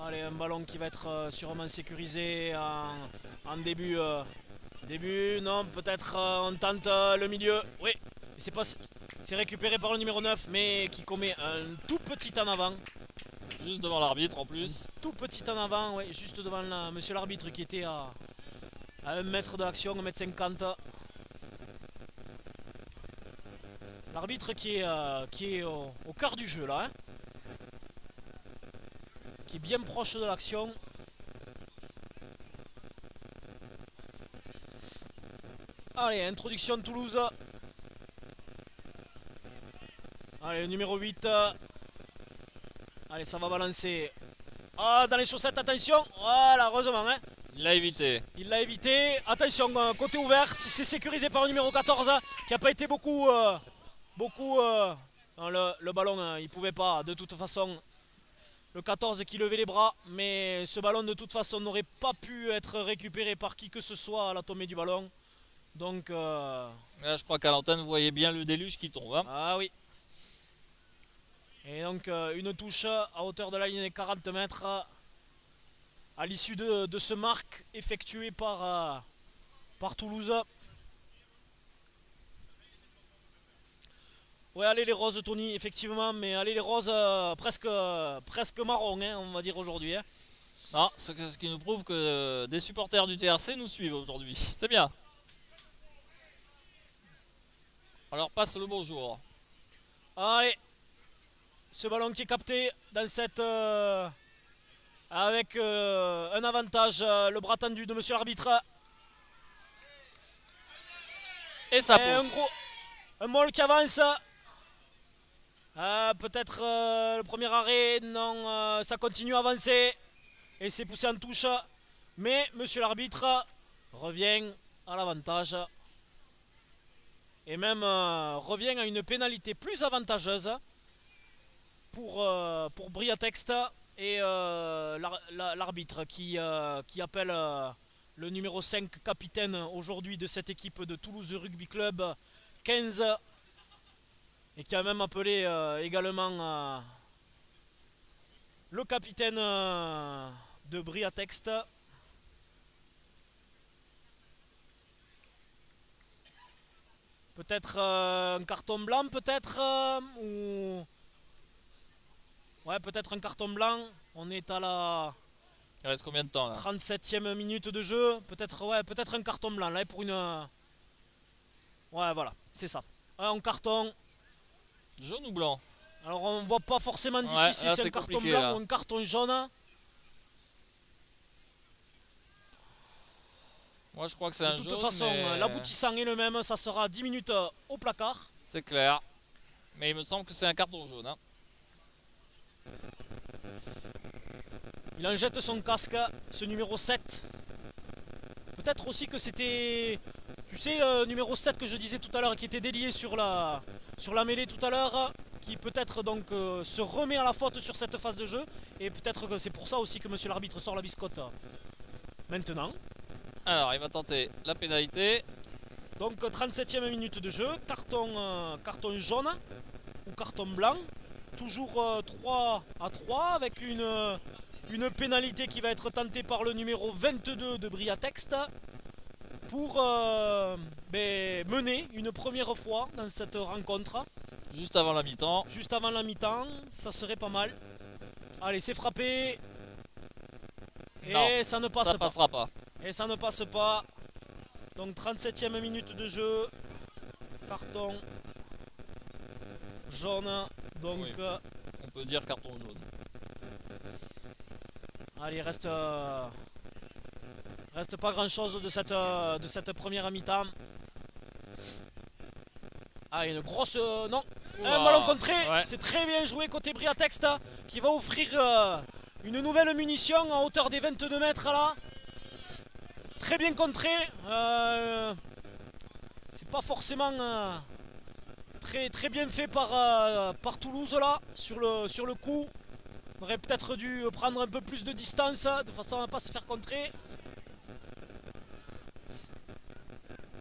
Allez, un ballon qui va être sûrement sécurisé en début. Début, non, peut-être on tente le milieu. Oui, c'est récupéré par le numéro 9, mais qui commet un tout petit en avant. Juste devant l'arbitre en plus. Tout petit en avant, ouais, juste devant monsieur l'arbitre qui était à 1 mètre de l'action, 1m50. L'arbitre qui est au cœur du jeu là. Hein, qui est bien proche de l'action. Allez, introduction de Toulouse. Allez, le numéro 8. Allez, ça va balancer. Ah, dans les chaussettes, attention. Voilà, heureusement. Hein. Il l'a évité. Il l'a évité. Attention, côté ouvert. C'est sécurisé par le numéro 14 qui n'a pas été beaucoup. Non, le ballon, il pouvait pas. De toute façon, le 14 qui levait les bras. Mais ce ballon, de toute façon, n'aurait pas pu être récupéré par qui que ce soit à la tombée du ballon. Donc. Là, je crois qu'à l'antenne, vous voyez bien le déluge qui tombe. Hein. Ah oui. Et donc une touche à hauteur de la ligne des 40 mètres à l'issue de ce marque effectué par Toulouse. Ouais, allez les roses Tony, effectivement, mais allez les roses presque marron, hein, on va dire aujourd'hui. Hein. Non, ce qui nous prouve que des supporters du TRC nous suivent aujourd'hui. C'est bien. Alors passe le bonjour. Allez, ce ballon qui est capté dans cette avec un avantage, le bras tendu de monsieur l'arbitre. Et ça Et pousse. un molle qui avance. Peut-être le premier arrêt, non, ça continue à avancer. Et c'est poussé en touche. Mais monsieur l'arbitre revient à l'avantage. Et même revient à une pénalité plus avantageuse pour Briatex et l'arbitre qui appelle le numéro 5 capitaine aujourd'hui de cette équipe de Toulouse Rugby Club 15 et qui a même appelé également le capitaine de Briatex. Peut-être un carton blanc, peut-être ou ouais, peut-être un carton blanc. On est à la Il reste combien de temps là? 37e minute de jeu. Peut-être ouais, peut-être un carton blanc là pour une. Ouais, voilà, c'est ça. Un carton. Jaune ou blanc? Alors on voit pas forcément d'ici Ouais, si là, c'est un c'est carton compliqué, blanc là. ou un carton jaune. Moi je crois que c'est un De jaune. toute façon, mais l'aboutissant est le même. Ça sera 10 minutes au placard. c'est clair. Mais il me semble que c'est un carton jaune. Hein. Il en jette son casque, ce numéro 7 peut-être aussi que c'était, tu sais, le numéro 7 que je disais tout à l'heure, qui était délié sur la mêlée tout à l'heure, qui peut-être donc se remet à la faute sur cette phase de jeu. Et peut-être que c'est pour ça aussi que monsieur l'arbitre sort la biscotte maintenant. Alors, il va tenter la pénalité. Donc 37e minute de jeu, carton jaune ou carton blanc. Toujours 3 à 3 avec une pénalité qui va être tentée par le numéro 22 de Briatext pour mener une première fois dans cette rencontre. Juste avant la mi-temps. Juste avant la mi-temps, ça serait pas mal. Allez, c'est frappé. Et Non, ça ne passe ça pas. passera pas. Et ça ne passe pas. Donc 37e minute de jeu. Carton jaune. Donc Oui. On peut dire carton jaune. allez, reste pas grand chose de cette première mi-temps. Ah, une grosse. Non, un ballon contré. Ouais. C'est très bien joué côté Briatext qui va offrir une nouvelle munition à hauteur des 22 mètres là. Très bien contré. C'est pas forcément très bien fait par Toulouse là sur le coup. On aurait peut-être dû prendre un peu plus de distance de façon à ne pas se faire contrer.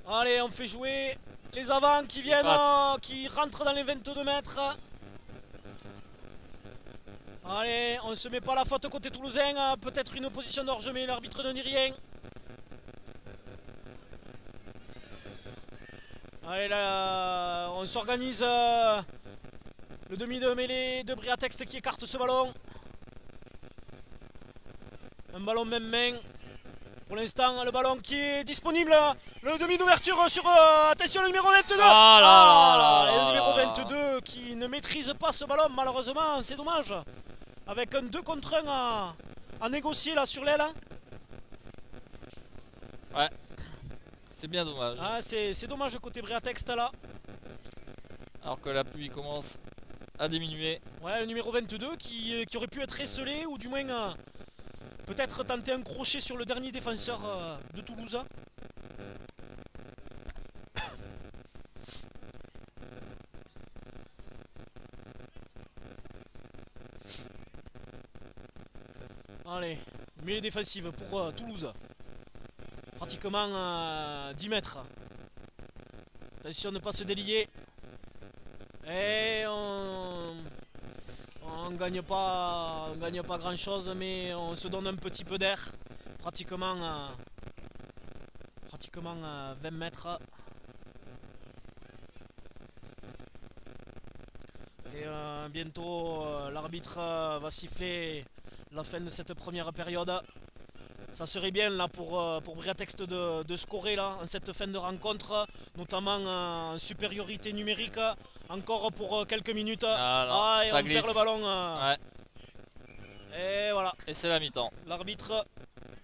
Allez, on fait jouer les avants qui viennent, qui rentrent dans les 22 mètres. Allez, on se met pas la faute côté toulousain. Peut-être une position d'orge, mais l'arbitre ne dit rien. Allez, là, on s'organise. Le demi de mêlée de Briatext qui écarte ce ballon. Un ballon même main. Pour l'instant, le ballon qui est disponible. Le demi d'ouverture sur... attention, le numéro 22. Le numéro 22 qui ne maîtrise pas ce ballon, malheureusement. C'est dommage. Avec un 2 contre 1 à négocier là sur l'aile. Ouais. C'est bien dommage. Ah, c'est dommage côté Briatext là. Alors que la pluie commence à diminuer. Ouais, le numéro 22 qui aurait pu être esselé ou du moins peut-être tenter un crochet sur le dernier défenseur de Toulouse. Allez, mêlée défensive pour Toulouse. Pratiquement 10 mètres. Attention de ne pas se délier. Et on gagne pas grand chose, mais on se donne un petit peu d'air. Pratiquement 20 mètres. Et bientôt l'arbitre va siffler la fin de cette première période. Ça serait bien là pour Briatext de scorer là en cette fin de rencontre, notamment en supériorité numérique, encore pour quelques minutes. Et on glisse. perd le ballon. Ouais. Et voilà. Et c'est la mi-temps. L'arbitre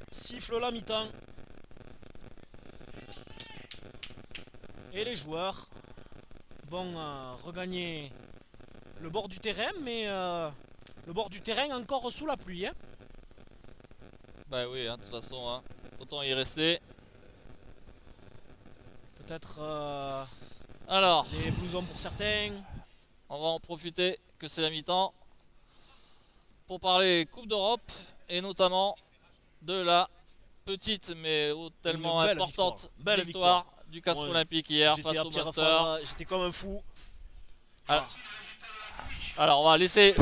siffle la mi-temps. Et les joueurs vont regagner le bord du terrain, mais le bord du terrain encore sous la pluie. Hein. Bah oui, de toute façon, autant y rester. Peut-être Alors, des blousons pour certains. on va en profiter que c'est la mi-temps pour parler Coupe d'Europe et notamment de la petite mais tellement importante victoire du Castres Olympique hier face au Munster. J'étais comme un fou. Alors on va laisser...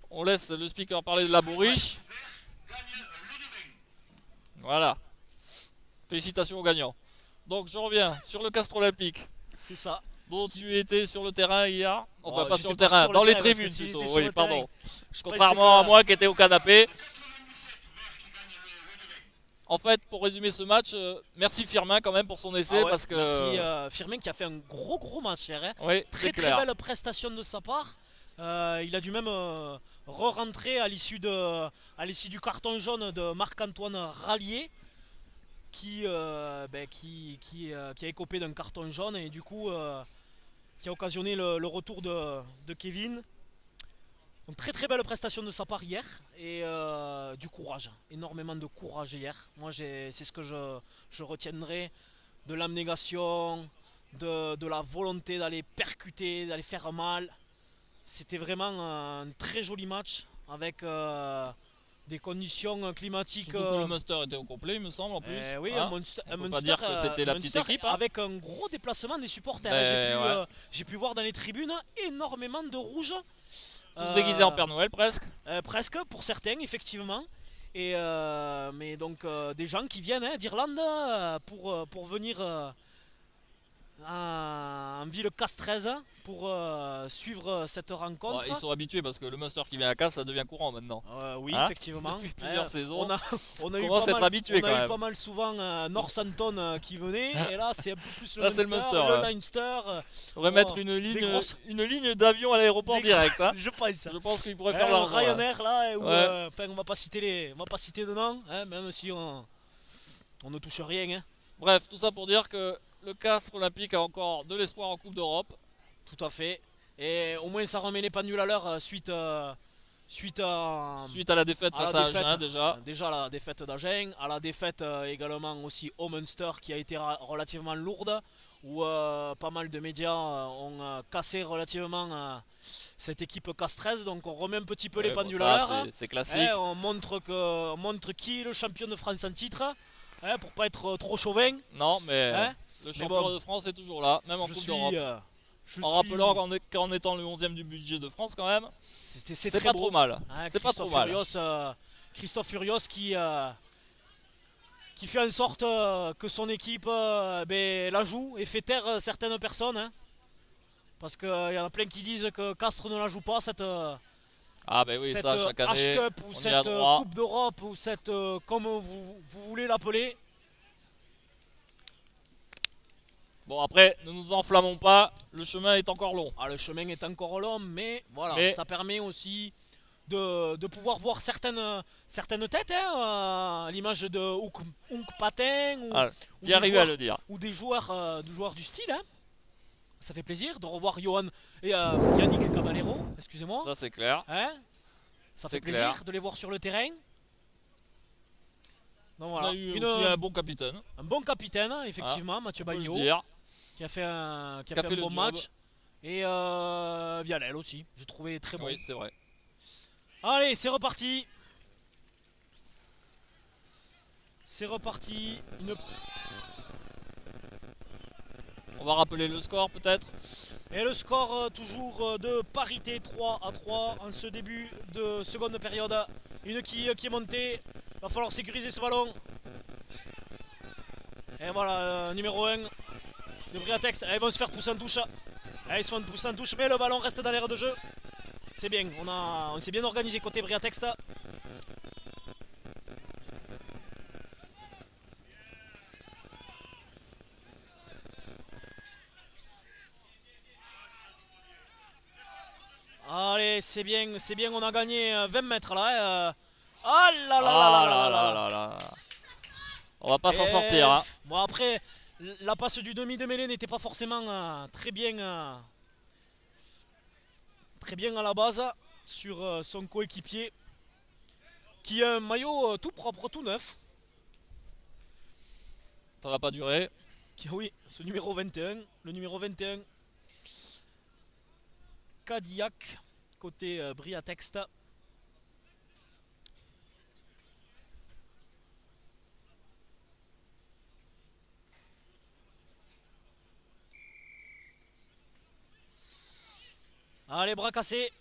On laisse le speaker parler de la bourriche. Voilà. Félicitations aux gagnants. Donc je reviens sur le Castres Olympique. C'est ça. Dont tu étais sur le terrain hier. Enfin pas sur le pas terrain, sur le dans les terrain, tribunes parce que si plutôt. j'étais sur Oui, le pardon. terrain, Contrairement à moi qui était au canapé. En fait, pour résumer ce match, merci Firmin quand même pour son essai parce que... Merci Firmin qui a fait un gros match hier. Hein. Oui, très belle prestation de sa part. Il a dû même re-rentrer à l'issue du carton jaune de Marc-Antoine Rallier qui a écopé d'un carton jaune et du coup qui a occasionné le retour de Kevin. Donc très très belle prestation de sa part hier et du courage, énormément de courage hier. Moi c'est ce que je retiendrai, de l'abnégation, de la volonté d'aller percuter, d'aller faire mal. C'était vraiment un très joli match avec des conditions climatiques. Surtout que le Munster était au complet, il me semble, en plus. Oui, Hein, on peut pas dire que c'était la petite équipe. Hein. Avec un gros déplacement des supporters. Ben, J'ai pu voir dans les tribunes énormément de rouges. Tous déguisés en Père Noël, presque. Presque, pour certains, effectivement. Et, mais donc des gens qui viennent d'Irlande pour venir en ville Castres pour suivre cette rencontre. Ils sont habitués parce que le Munster qui vient à Castres, ça devient courant maintenant. Oui, Hein, effectivement. depuis plusieurs saisons. On a eu commence à être habitué quand même. pas mal souvent Northampton qui venait. Et là, c'est un peu plus Là, c'est le le Munster, Munster, le Leinster. On devrait mettre une ligne d'avion à l'aéroport direct. Hein. Je pense. Je pense qu'ils pourraient faire l'argent. Ryanair là, où, Ouais. on va pas citer de nom, hein, même si on ne touche rien. Hein. Bref, tout ça pour dire que le Castres Olympique a encore de l'espoir en Coupe d'Europe. Tout à fait. Et au moins ça remet les pendules à l'heure suite à la défaite face à Agen déjà. Déjà la défaite d'Agen, à la défaite également aussi au Munster qui a été relativement lourde, où pas mal de médias ont cassé relativement cette équipe castraise. Donc on remet un petit peu les pendules à l'heure. C'est classique. On montre qui est le champion de France en titre, pour pas être trop chauvin. Non, mais le champion de France est toujours là, même en Coupe d'Europe. Rappelant qu'en étant le 11e du budget de France quand même, c'est pas trop mal. C'est pas trop mal. Christophe Furios qui fait en sorte que son équipe la joue et fait taire certaines personnes. Hein. Parce qu'il y en a plein qui disent que Castres ne la joue pas, cette chaque année, H-Cup ou cette Coupe d'Europe ou cette comme vous voulez l'appeler. Bon, après, ne nous enflammons pas, le chemin est encore long. Le chemin est encore long, mais voilà, ça permet aussi de pouvoir voir certaines têtes, à l'image de Hunk Patin ou des joueurs du style. Hein. Ça fait plaisir de revoir Johan et Yannick Caballero, excusez-moi. Ça c'est clair. Hein, ça fait plaisir de les voir sur le terrain. Donc, voilà. On a eu aussi un bon capitaine. Un bon capitaine, effectivement, Mathieu Baillot. Qui a fait un bon match. Et Vialel aussi, je trouvais très bon. Oui, c'est vrai. Allez, c'est reparti. C'est reparti. On va rappeler le score peut-être. Et le score toujours de parité 3-3 en ce début de seconde période. Une qui est montée. Il va falloir sécuriser ce ballon. Et voilà, numéro 1. De Briatex, ils vont se faire pousser en touche. Ils se font pousser en touche, mais le ballon reste dans l'aire de jeu. C'est bien, on s'est bien organisé côté Briatex. Allez, c'est bien, on a gagné 20 mètres là. Ah là là. On va pas s'en sortir. Hein. Bon, après, la passe du demi de mêlée n'était pas forcément très bien à la base sur son coéquipier qui a un maillot tout propre, tout neuf. Ça va pas durer. Oui, ce numéro 21, le numéro 21 Cadillac côté Briatex. Allez, bras cassés.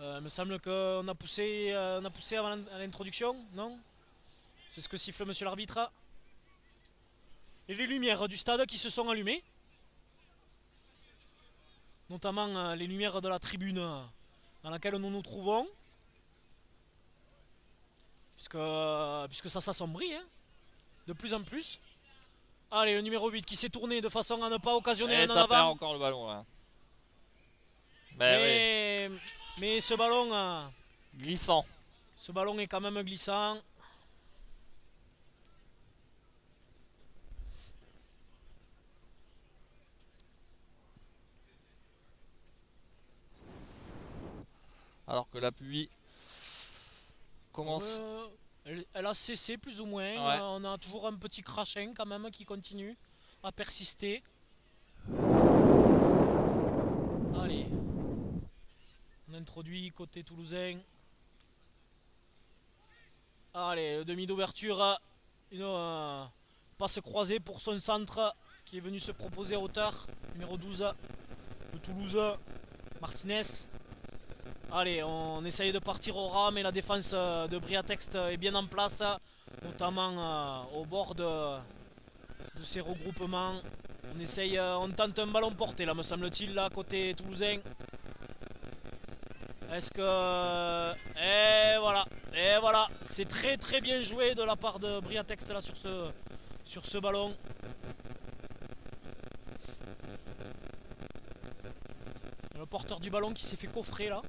Il me semble qu'on a poussé avant l'introduction, non? C'est ce que siffle monsieur l'arbitre. Et les lumières du stade qui se sont allumées. Notamment les lumières de la tribune dans laquelle nous nous trouvons. Puisque ça s'assombrit, hein, de plus en plus. Allez, le numéro 8 qui s'est tourné de façon à ne pas occasionner un en ça avant. perd encore le ballon là. Mais ce ballon... glissant. Ce ballon est quand même glissant. Alors que la pluie commence. Elle a cessé plus ou moins. Ouais. On a toujours un petit crachin quand même qui continue à persister. Allez. On introduit côté toulousain. Allez, le demi d'ouverture. Une passe croisée pour son centre qui est venu se proposer à hauteur. Numéro 12 de Toulouse, Martinez. Allez, on essaye de partir au ras, mais la défense de Briatext est bien en place, notamment au bord de ces regroupements. On tente un ballon porté là, me semble-t-il, là, côté toulousain. Est-ce que... Et voilà, c'est très très bien joué de la part de Briatext là sur ce ballon. Le porteur du ballon qui s'est fait coffrer là,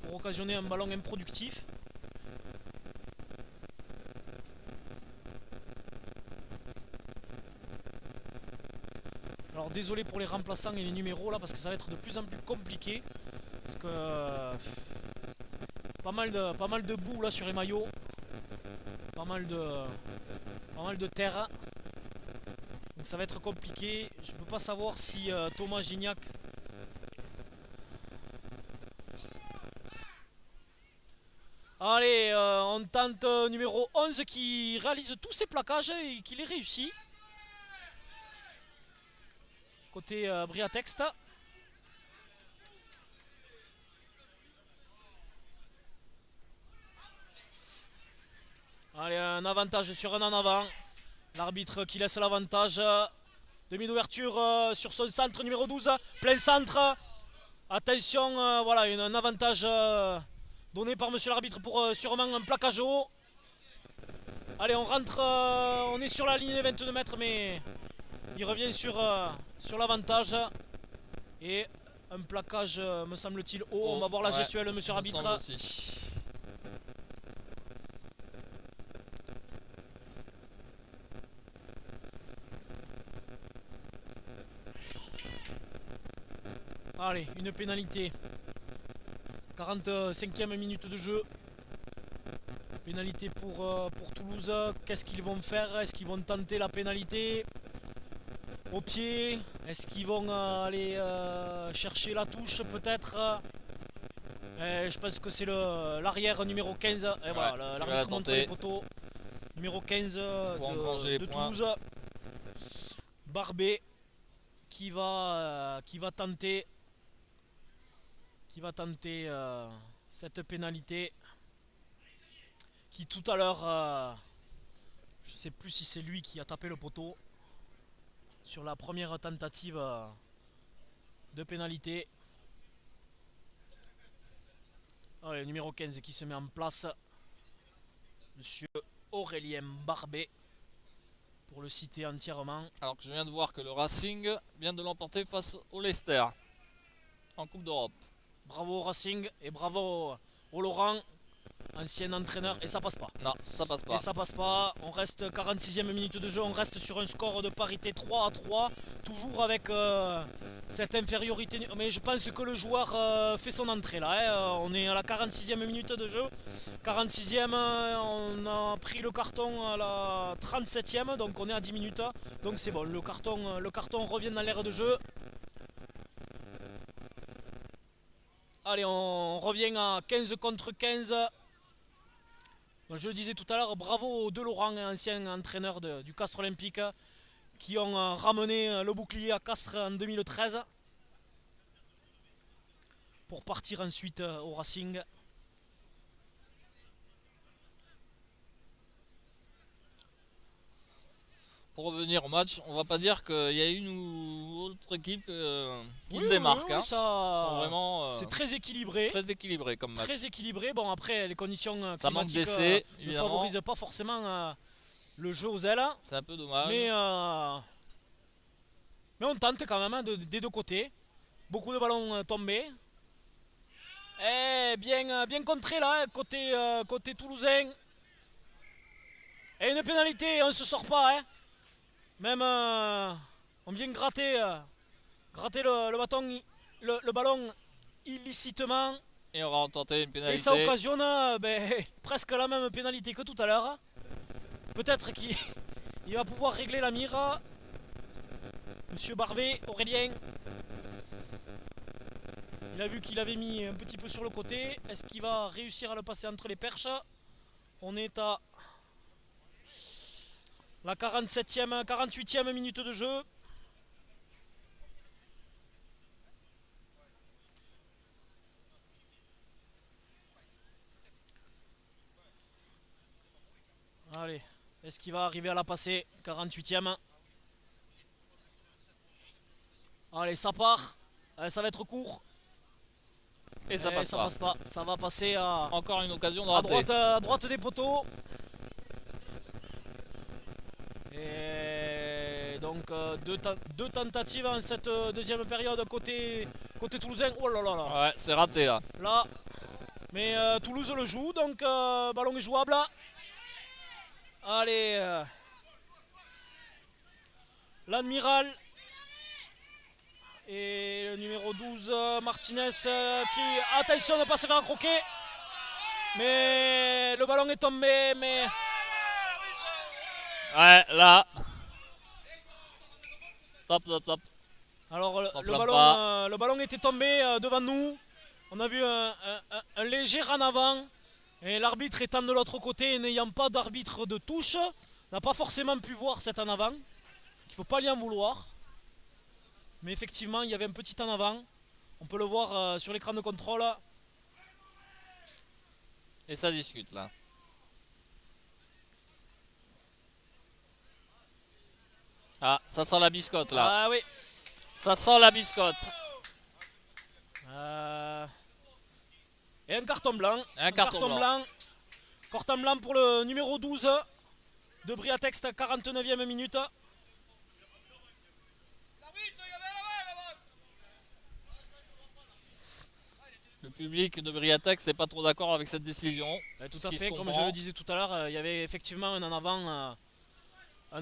pour occasionner un ballon improductif. Alors désolé pour les remplaçants et les numéros là, parce que ça va être de plus en plus compliqué. Parce que pas mal de boue là sur les maillots. Pas mal de terre. Donc ça va être compliqué. Je ne peux pas savoir si Thomas Gignac... Allez, on tente numéro 11 qui réalise tous ses plaquages et qui les réussit. Côté Briatext. Allez, un avantage sur un en avant. L'arbitre qui laisse l'avantage. Demi d'ouverture sur son centre numéro 12. Plein centre. Attention, voilà, un avantage donné par monsieur l'arbitre pour sûrement un plaquage haut. Allez, on rentre, on est sur la ligne des 22 mètres, mais il revient sur l'avantage. Et un plaquage, me semble-t-il, haut. On va voir la gestuelle, monsieur l'arbitre. Allez, une pénalité. 45e minute de jeu. Pénalité pour Toulouse. Qu'est-ce qu'ils vont faire? Est-ce qu'ils vont tenter la pénalité au pied? Est-ce qu'ils vont aller chercher la touche peut-être? Je pense que c'est l'arrière numéro 15. Et voilà, l'arbitre montre les poteaux. Numéro 15 de Toulouse. Barbet qui va tenter cette pénalité qui tout à l'heure, je ne sais plus si c'est lui qui a tapé le poteau sur la première tentative de pénalité. Allez, numéro 15 qui se met en place, monsieur Aurélien Barbet, pour le citer entièrement. Alors que je viens de voir que le Racing vient de l'emporter face au Leicester en Coupe d'Europe. Bravo au Racing et bravo au Laurent, ancien entraîneur, et ça passe pas. Non, ça passe pas. Et ça passe pas, on reste 46e minute de jeu, on reste sur un score de parité 3-3, toujours avec cette infériorité. Mais je pense que le joueur fait son entrée là, hein. On est à la 46e minute de jeu. 46e, on a pris le carton à la 37e, donc on est à 10 minutes. Donc c'est bon, le carton revient dans l'ère de jeu. Allez, on revient à 15 contre 15. Donc, je le disais tout à l'heure, bravo aux deux Laurent, anciens entraîneurs du Castres Olympique, qui ont ramené le bouclier à Castres en 2013 pour partir ensuite au Racing. Pour revenir au match, on va pas dire qu'il y a une ou autre équipe qui se démarque. Oui, hein. Ça... C'est très équilibré. Très équilibré comme match. Très équilibré. Bon, après, les conditions ça manque climatiques d'essais, ne favorisent pas forcément le jeu aux ailes. C'est un peu dommage. Mais on tente quand même des deux côtés. Beaucoup de ballons tombés. Et bien contré là, côté toulousain. Et une pénalité, on ne se sort pas. Hein. Même on vient gratter le ballon illicitement. Et on va tenter une Et pénalité. ça occasionne presque la même pénalité que tout à l'heure. Peut-être qu'il il va pouvoir régler la mire. Monsieur Barbet, Aurélien. Il a vu qu'il avait mis un petit peu sur le côté. Est-ce qu'il va réussir à le passer entre les perches? On est à la 47e, 48e minute de jeu. Allez, est-ce qu'il va arriver à la passer? 48e. Allez, ça part. Ça va être court. Et ça passe ça pas. passe pas. Ça va passer à Encore une occasion de rater. à droite des poteaux. Et donc deux tentatives en cette deuxième période côté toulousain. Oh là là là. Ouais, c'est raté là. Là. Mais Toulouse le joue, donc ballon est jouable. Allez. L'Admiral. Et le numéro 12, Martinez, qui, attention, ne pas se faire croquer. Mais le ballon est tombé, mais... Ouais, là. Top, top, top. Alors Le ballon était tombé devant nous. On a vu un léger en avant. Et l'arbitre étant de l'autre côté et n'ayant pas d'arbitre de touche, n'a pas forcément pu voir cet en avant. Il ne faut pas lui en vouloir. Mais effectivement, il y avait un petit en avant. On peut le voir sur l'écran de contrôle. Et ça discute là. Ah, ça sent la biscotte là. Ah oui. Ça sent la biscotte. Et un carton blanc. Un carton blanc. Carton blanc pour le numéro 12 de Briatex, 49e minute. Le public de Briatex n'est pas trop d'accord avec cette décision. Tout à fait, comme je le disais tout à l'heure, il y avait effectivement un en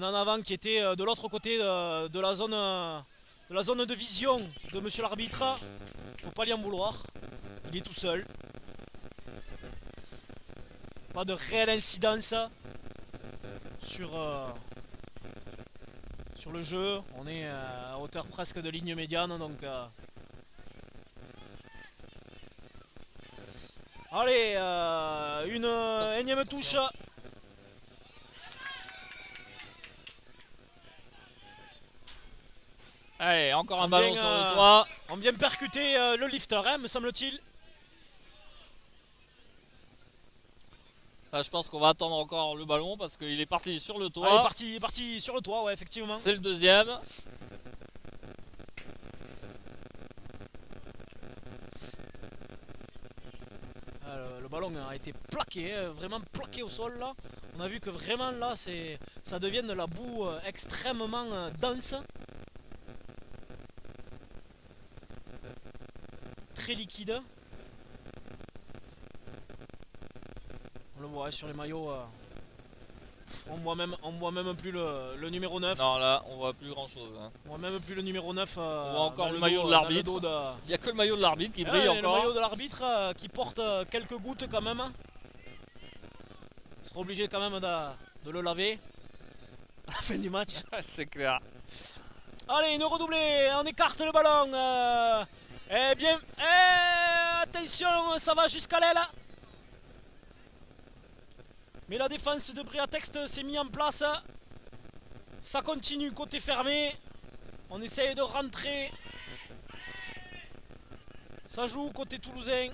avant qui était de l'autre côté de la zone de vision de monsieur l'arbitre. Il ne faut pas lui en vouloir. Il est tout seul. Pas de réelle incidence sur le jeu. On est à hauteur presque de ligne médiane, donc allez, une énième touche. Allez, encore un ballon sur le toit. On vient percuter le lifter, hein, me semble-t-il. Là, je pense qu'on va attendre encore le ballon parce qu'il est parti sur le toit. Ah, il est parti sur le toit, ouais, effectivement. C'est le deuxième. Le ballon a été plaqué, vraiment plaqué au sol là. On a vu que vraiment là, ça devient de la boue extrêmement dense. Très liquide. On le voit sur les maillots. On voit même plus le numéro 9. Non, là, on voit plus grand chose. Hein. On voit même plus le numéro 9. On voit encore le maillot de l'arbitre. Il n'y a que le maillot de l'arbitre qui brille encore. Le maillot de l'arbitre qui porte quelques gouttes quand même. Il sera obligé quand même de le laver à la fin du match. C'est clair. Allez, une redoublée, on écarte le ballon. Eh bien, attention, ça va jusqu'à l'aile. Mais la défense de Briatex s'est mise en place. Ça continue côté fermé. On essaye de rentrer. Ça joue côté toulousain.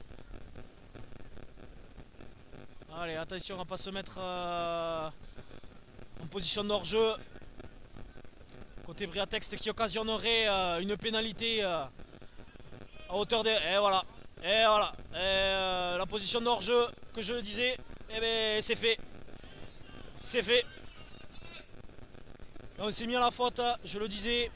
Allez, attention à ne pas se mettre en position de hors-jeu. Côté Briatex qui occasionnerait une pénalité à hauteur des... Et voilà. Et voilà. Et, la position de hors-jeu que je disais. Eh bien, c'est fait. C'est fait. On s'est mis à la faute, je le disais.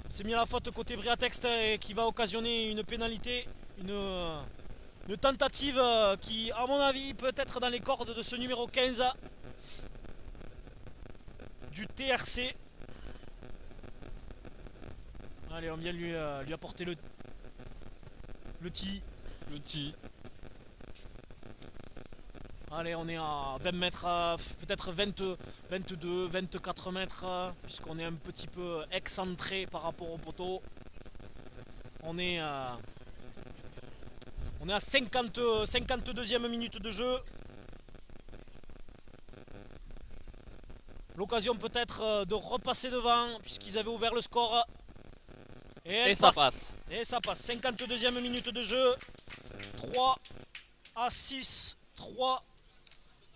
On s'est mis à la faute côté Briatex qui va occasionner une pénalité. Une tentative qui, à mon avis, peut être dans les cordes de ce numéro 15 du TRC. Allez, on vient lui apporter le tee. Allez, on est à 20 mètres, peut-être 22, 24 mètres, puisqu'on est un petit peu excentré par rapport au poteau. On est à 52e minute de jeu. L'occasion peut-être de repasser devant, puisqu'ils avaient ouvert le score. Et ça passe. Et ça passe. 52e minute de jeu. 3-6. 3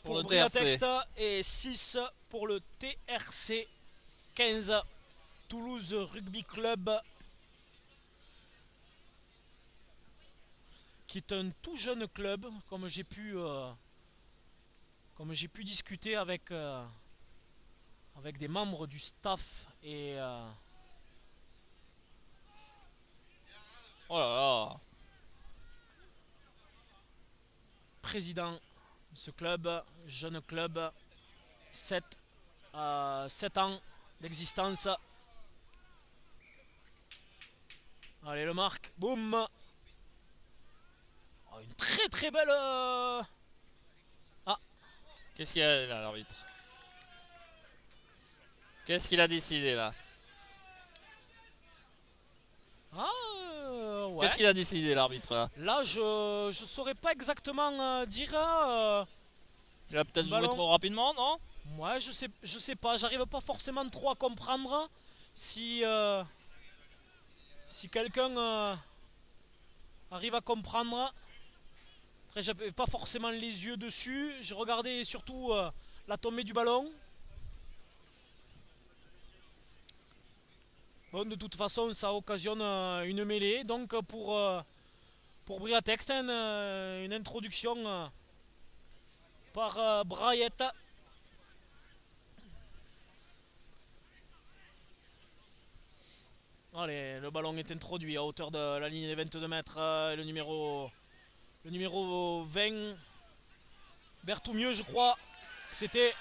pour le Briatext et 6 pour le TRC 15 Toulouse Rugby Club, qui est un tout jeune club, comme j'ai pu discuter avec des membres du staff et Oh là là. président de ce club, jeune club, 7 ans d'existence. Allez, le marque, boum. Oh, une très très belle... Qu'est-ce qu'il y a là, l'arbitre? Qu'est-ce qu'il a décidé là? Ouais. Qu'est-ce qu'il a décidé, l'arbitre là? Là, je saurais pas exactement dire. Il a peut-être joué ballon. trop rapidement, non? Ouais, je sais pas. J'arrive pas forcément trop à comprendre si quelqu'un arrive à comprendre. Après, j'avais pas forcément les yeux dessus. Je regardais surtout la tombée du ballon. Bon, de toute façon, ça occasionne une mêlée. Donc, pour Briatext, une introduction par Braillette. Allez, le ballon est introduit à hauteur de la ligne des 22 mètres. Le numéro 20, Berthoumieux, je crois que c'était,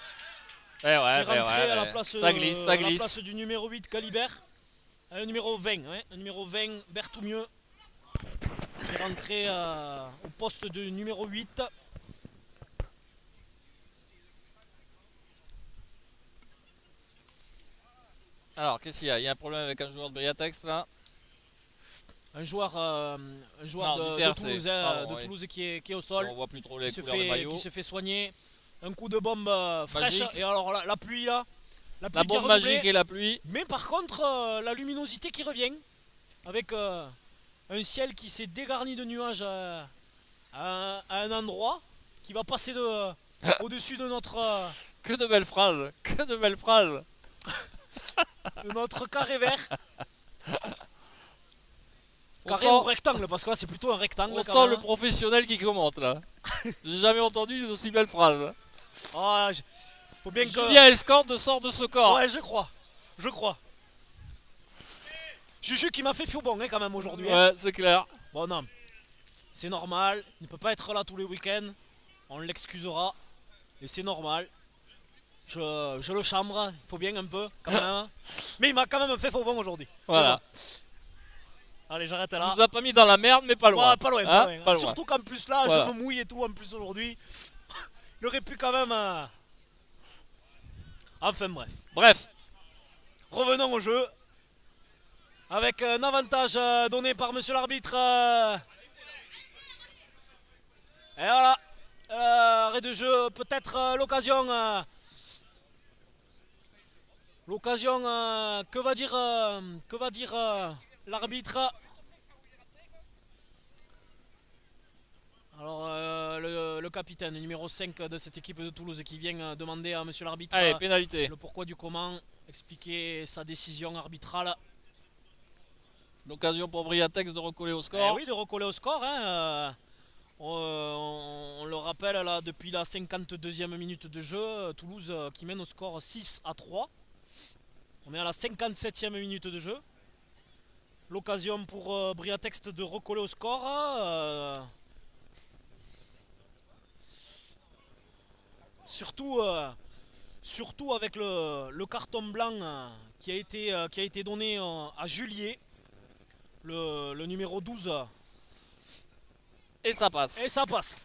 qui rentrait à la place, ça glisse, ça à la glisse. place du numéro 8, Calibert. Le numéro 20, ouais, le numéro 20, Berthoumieux, qui rentrait au poste de numéro 8. Alors, qu'est-ce qu'il y a? Il y a un problème avec un joueur de Briatext là? Un joueur Non, de du TRC. Toulouse, Pardon, oui. Toulouse qui est au sol, On voit plus trop les qui couleurs des maillots. se fait soigner. Un coup de bombe fraîche. Magique. Et alors la pluie là. La La pluie qui est bombe redoublée. magique et la pluie. Mais par contre, la luminosité qui revient. Avec un ciel qui s'est dégarni de nuages à un endroit. Qui va passer au-dessus de notre, Que de belles phrases. Que de belles phrases. carré vert. On Carré sent- ou rectangle, parce que là c'est plutôt un rectangle. On quand sent même, le hein. professionnel qui commente là. J'ai jamais entendu d'aussi belles phrases. Ah, faut bien que... Julien Escande sort de ce corps. Ouais, je crois. Juju qui m'a fait fou bon hein, quand même aujourd'hui. Ouais, c'est clair. Bon non, c'est normal, il ne peut pas être là tous les week-ends, on l'excusera, et c'est normal. Je le chambre, il faut bien un peu quand même. Mais il m'a quand même fait faux bon aujourd'hui. Voilà. Allez, j'arrête On là. nous a pas mis dans la merde, mais pas loin. Ouais, pas loin, Hein, pas loin. pas loin. Surtout qu'en plus là, Voilà. je me mouille et tout en plus aujourd'hui. Il aurait pu quand même... Enfin bref. Bref, Revenons au jeu. Avec un avantage donné par monsieur l'arbitre. Et voilà. Arrêt de jeu. Peut-être l'occasion. Que va dire l'arbitre. Alors le capitaine numéro 5 de cette équipe de Toulouse qui vient demander à monsieur l'arbitre allez, pénalité. le pourquoi du comment, expliquer sa décision arbitrale. L'occasion pour Briatext de recoller au Eh score. oui, de recoller au score. Hein, on le rappelle là, depuis la 52e minute de jeu, Toulouse qui mène au score 6-3. On est à la 57e minute de jeu. L'occasion pour Briatext de recoller au score. Surtout avec le carton blanc qui a été donné à Juliet, le numéro 12. Et ça passe. Et ça passe.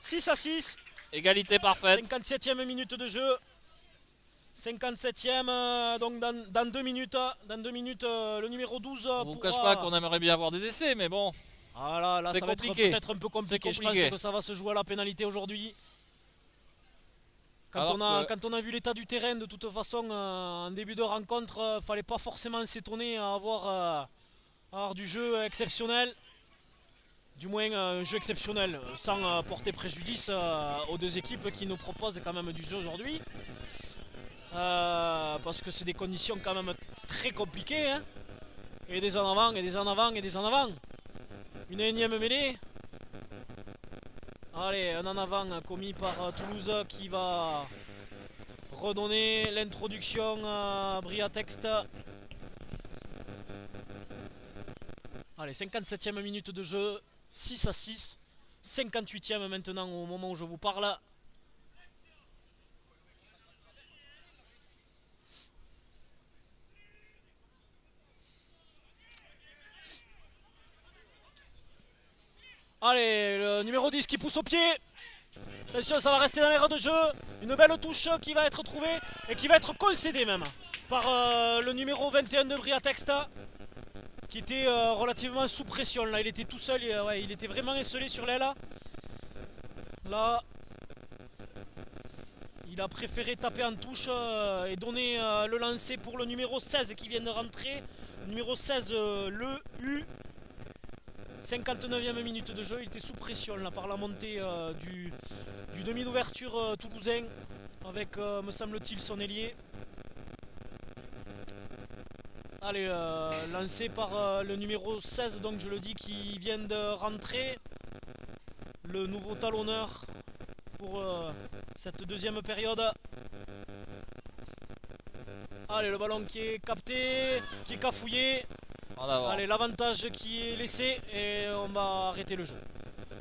6-6. Égalité parfaite. 57e minute de jeu. 57e, donc dans 2 minutes. Dans 2 minutes, le numéro 12 On vous cache pas qu'on aimerait bien avoir des essais, mais bon. Ah là c'est ça va être compliqué. peut-être un peu compliqué. Je pense que ça va se jouer à la pénalité aujourd'hui. Quand on a vu l'état du terrain, de toute façon, en début de rencontre, fallait pas forcément s'étonner à avoir du jeu exceptionnel. Du moins un jeu exceptionnel, sans porter préjudice aux deux équipes qui nous proposent quand même du jeu aujourd'hui. Parce que c'est des conditions quand même très compliquées. Hein. Et des en avant, et des en avant, et des en avant. Une énième mêlée. Allez, un en avant commis par Toulouse qui va redonner l'introduction à Briatext. Allez, 57e minute de jeu, 6-6. 58e maintenant au moment où je vous parle. Allez, le numéro 10 qui pousse au pied. Attention, ça va rester dans l'aire de jeu. Une belle touche qui va être trouvée et qui va être concédée même par le numéro 21 de Briatext, qui était relativement sous pression. Là, il était tout seul, il était vraiment esselé sur l'aile. Là, il a préféré taper en touche et donner le lancer pour le numéro 16 qui vient de rentrer. Le numéro 16, le U. 59e minute de jeu, il était sous pression là, par la montée du demi d'ouverture toulousain avec, me semble-t-il, son ailier. Allez, lancé par le numéro 16, donc je le dis, qui vient de rentrer. Le nouveau talonneur pour cette deuxième période. Allez, le ballon qui est capté, qui est cafouillé. Allez, l'avantage qui est laissé et on va arrêter le jeu.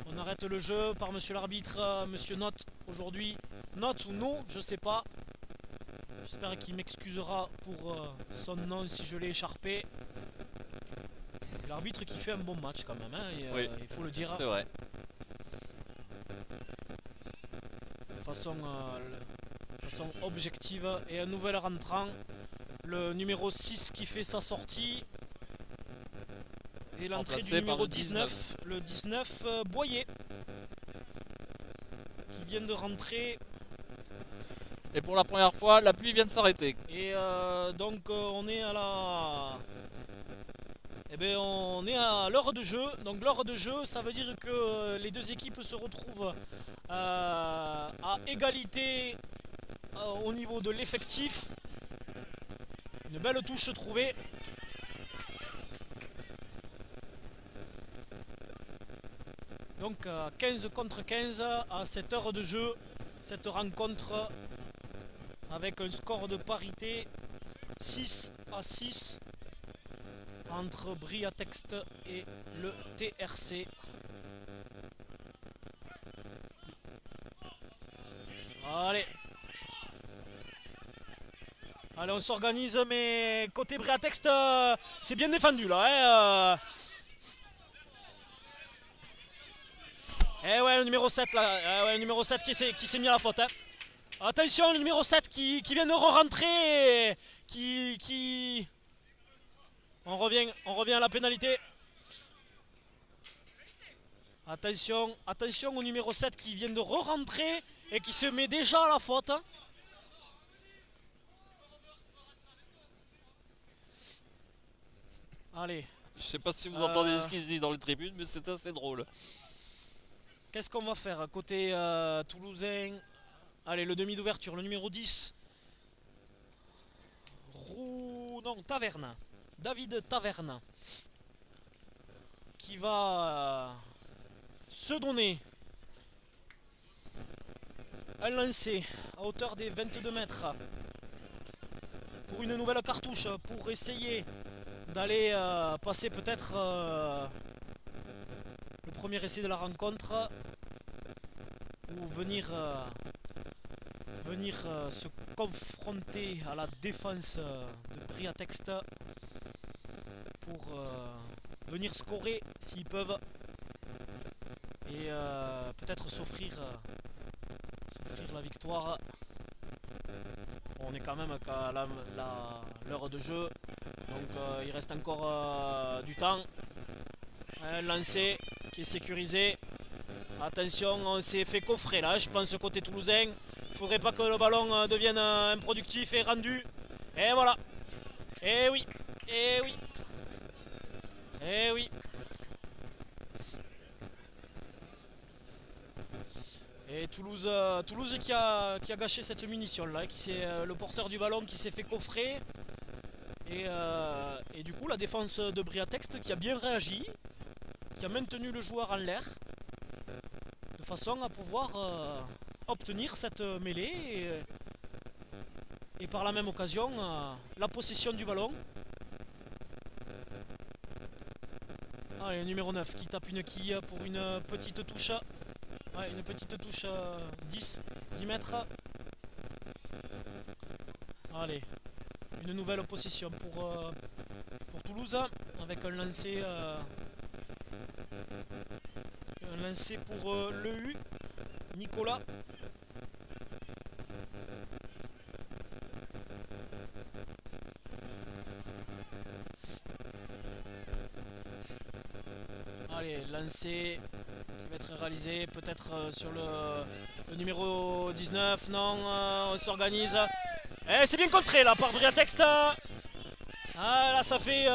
On arrête le jeu par monsieur l'arbitre, monsieur Note aujourd'hui. Note ou non, je sais pas. J'espère qu'il m'excusera pour son nom si je l'ai écharpé. L'arbitre qui fait un bon match quand même, hein, et, oui, il faut le dire. C'est vrai. De façon objective. Et un nouvel rentrant, le numéro 6 qui fait sa sortie. Et l'entrée du numéro 19, le 19, Boyer, qui vient de rentrer. Et pour la première fois, la pluie vient de s'arrêter. Et donc on est à la... Eh bien, on est à l'heure de jeu. Donc l'heure de jeu, ça veut dire que les deux équipes se retrouvent à égalité au niveau de l'effectif. Une belle touche trouvée. Donc 15 contre 15 à cette heure de jeu, cette rencontre avec un score de parité 6-6 entre Briatext et le TRC. Allez. Allez, on s'organise, mais côté Briatext, c'est bien défendu là. Hein, Eh ouais, le numéro 7 là, le numéro 7 qui s'est mis à la faute. Hein. Attention, le numéro 7 qui vient de re-rentrer, qui... On revient à la pénalité. Attention au numéro 7 qui vient de re-rentrer et qui se met déjà à la faute. Hein. Allez. Je sais pas si vous entendez ce qui se dit dans les tribunes, mais c'est assez drôle. Qu'est-ce qu'on va faire côté toulousain? Allez, le demi d'ouverture, le numéro 10. Taverne. David Taverne. Qui va se donner un lancer à hauteur des 22 mètres. Pour une nouvelle cartouche, pour essayer d'aller passer peut-être le premier essai de la rencontre, ou venir se confronter à la défense de Briatext pour venir scorer s'ils peuvent et peut-être s'offrir la victoire. On est quand même qu'à l'heure de jeu, donc il reste encore du temps. Un lancer qui est sécurisé. Attention, on s'est fait coffrer là, je pense côté toulousain. Il faudrait pas que le ballon devienne improductif et rendu. Et voilà. Et oui. Et oui. Et oui. Et Toulouse qui a gâché cette munition là, qui c'est le porteur du ballon qui s'est fait coffrer. Et du coup la défense de Briatext qui a bien réagi, qui a maintenu le joueur en l'air, de façon à pouvoir obtenir cette mêlée et par la même occasion la possession du ballon. Allez, le numéro 9 qui tape une quille pour une petite touche. Ouais, une petite touche 10 mètres. Allez, une nouvelle possession pour Toulouse avec un lancer pour le U, Nicolas. Allez, lancer qui va être réalisé peut-être sur le numéro 19. Non, on s'organise. Et c'est bien contré là par Briatext. Ah, là ça fait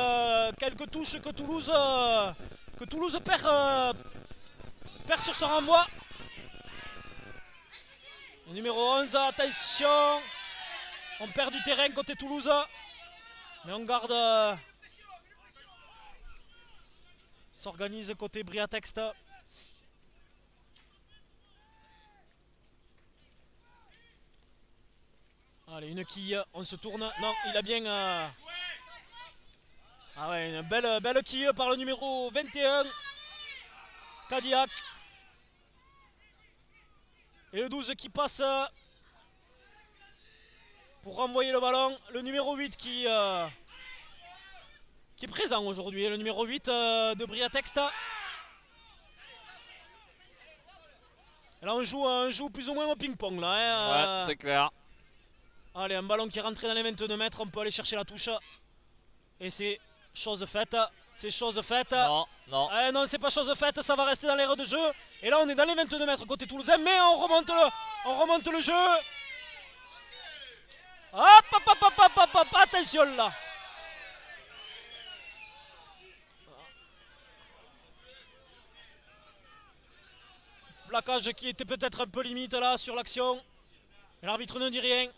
quelques touches que Toulouse perd sur son renvoi. Le numéro 11, attention. On perd du terrain côté Toulouse. Mais on garde. S'organise côté Briatext. Allez, une quille, on se tourne. Non, il a bien. Ah ouais, une belle quille par le numéro 21. Cadillac. Et le 12 qui passe pour renvoyer le ballon. Le numéro 8 qui est présent aujourd'hui. Le numéro 8 de Briatext. Là on joue plus ou moins au ping-pong là. Ouais, c'est clair. Allez, un ballon qui est rentré dans les 22 mètres. On peut aller chercher la touche. Et c'est chose faite. C'est chose faite. Non, non. Non, c'est pas chose faite. Ça va rester dans l'aire de jeu. Et là on est dans les 22 mètres côté toulousain. Mais on remonte le jeu. Hop, attention là. Plaquage qui était peut-être un peu limite là sur l'action. L'arbitre ne dit rien.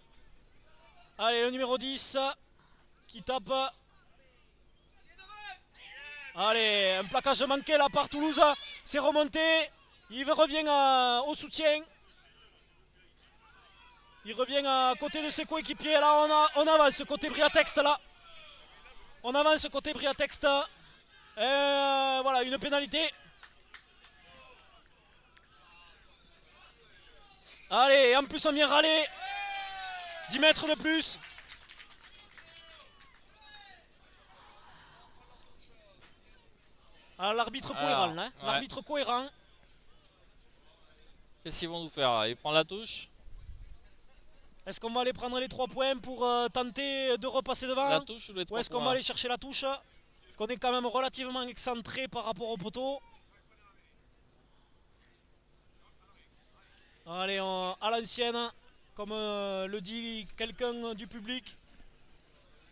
Allez, le numéro 10 qui tape. Allez, un plaquage manqué là par Toulouse. C'est remonté. Il revient au soutien. Il revient à côté de ses coéquipiers. Là, on avance côté Briatext là. On avance côté Briatext. Voilà, une pénalité. Allez, en plus on vient râler. 10 mètres de plus. Alors l'arbitre cohérent là. Ouais. L'arbitre cohérent. Qu'est-ce qu'ils vont nous faire là? Ils prennent la touche? Est-ce qu'on va aller prendre les 3 points pour tenter de repasser devant? La touche ou les 3 Ou est-ce qu'on va aller chercher la touche? Parce qu'on est quand même relativement excentré par rapport au poteau. Allez, à l'ancienne, comme le dit quelqu'un du public.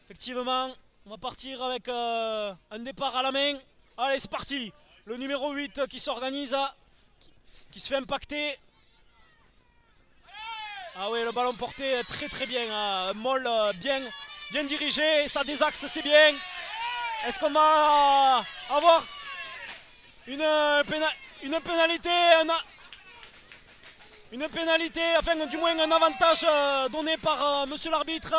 Effectivement, on va partir avec un départ à la main. Allez, c'est parti. Le numéro 8 qui s'organise, qui se fait impacter. Ah oui, le ballon porté très très bien. Un molle bien dirigé. Ça désaxe, c'est bien. Est-ce qu'on va avoir une pénalité une pénalité, enfin du moins un avantage donné par monsieur l'arbitre.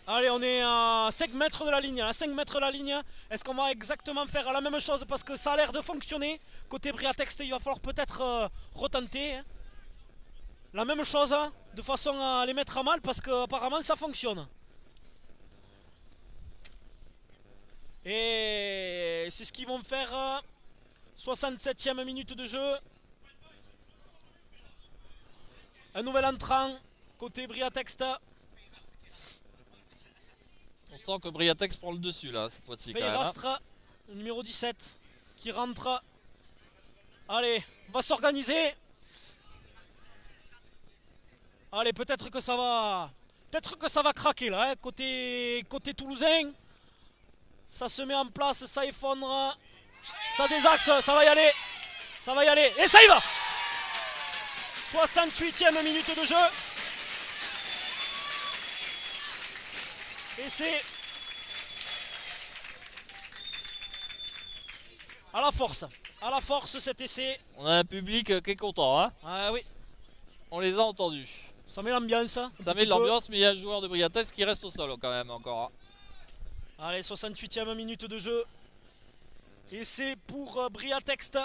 Allez, on est à 5 mètres de la ligne. À 5 mètres de la ligne, est-ce qu'on va exactement faire la même chose? Parce que ça a l'air de fonctionner. Côté Briatext, il va falloir peut-être retenter la même chose, de façon à les mettre à mal, parce qu'apparemment ça fonctionne. Et c'est ce qu'ils vont faire. 67e minute de jeu. Un nouvel entrant côté Briatext. On sent que Briatex prend le dessus là, cette fois-ci quand même. Peyrastre, le numéro 17, qui rentre. Allez, on va s'organiser. Allez, peut-être que ça va. Peut-être que ça va craquer là, hein, côté toulousain. Ça se met en place, ça effondre. Ça désaxe, ça va y aller. Ça va y aller. Et ça y va. 68e minute de jeu. Et c'est à la force cet essai. On a un public qui est content, hein. Ah oui, On les a entendus. ça met l'ambiance. Ça met de l'ambiance, mais il y a un joueur de Briatex qui reste au sol quand même encore. Allez, 68e minute de jeu. Et c'est pour Briatext.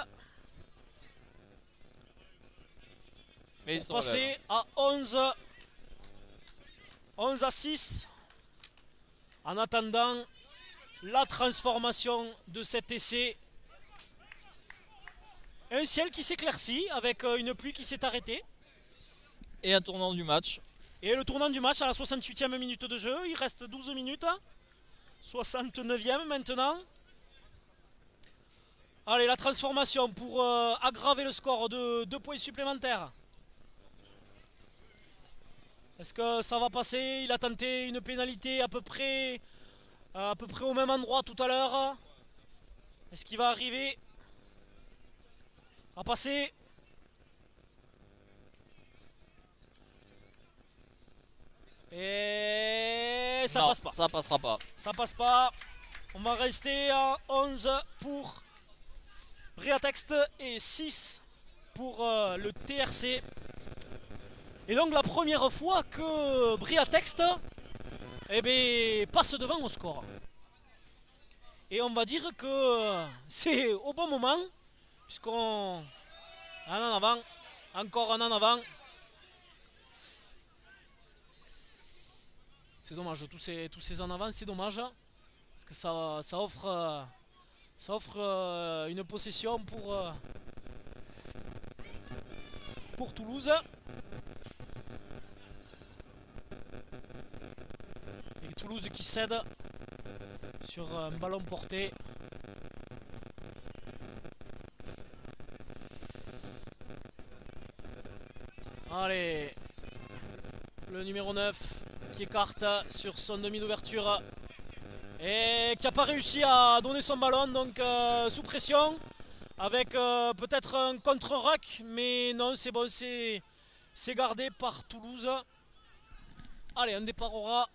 Mais ils Pour sont passer à 11 à 6. En attendant la transformation de cet essai. Un ciel qui s'éclaircit avec une pluie qui s'est arrêtée. Et un tournant du match. Et le tournant du match à la 68e minute de jeu. Il reste 12 minutes. 69e maintenant. Allez, la transformation pour aggraver le score de 2 points supplémentaires. Est-ce que ça va passer? Il a tenté une pénalité à peu près au même endroit tout à l'heure. Est-ce qu'il va arriver à passer? Et ça Non, passe pas. Ça passera pas. Ça passe pas. On va rester à 11 pour Briatext et 6 pour le TRC. Et donc la première fois que Briatext passe devant au score. Et on va dire que c'est au bon moment, puisqu'on un en avant, encore un en avant. C'est dommage, tous ces en avant, c'est dommage. Parce que ça offre une possession pour Toulouse. Et Toulouse qui cède sur un ballon porté. Allez, le numéro 9 qui écarte sur son demi d'ouverture et qui n'a pas réussi à donner son ballon, donc sous pression avec peut-être un contre-ruck, mais non, c'est bon, c'est gardé par Toulouse. Allez, un départ aura.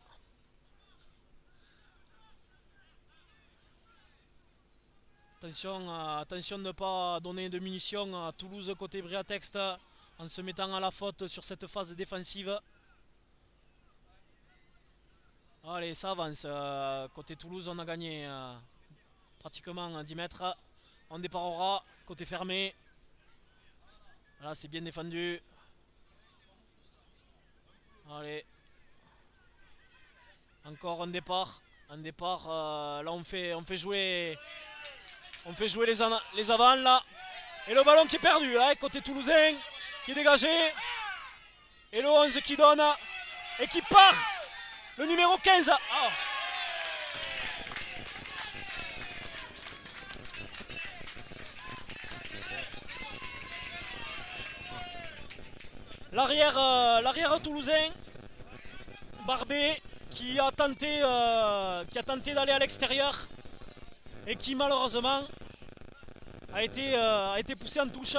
Attention de ne pas donner de munitions à Toulouse côté Briatext en se mettant à la faute sur cette phase défensive. Allez, ça avance. Côté Toulouse, on a gagné pratiquement 10 mètres. On déparera côté fermé. Là, c'est bien défendu. Allez. Encore un départ. Là, on fait jouer les avants là. Et le ballon qui est perdu, hein, côté toulousain, qui est dégagé. Et le 11 qui donne et qui part. Le numéro 15. Oh. L'arrière toulousain, Barbet, qui a tenté d'aller à l'extérieur et qui malheureusement a été poussé en touche.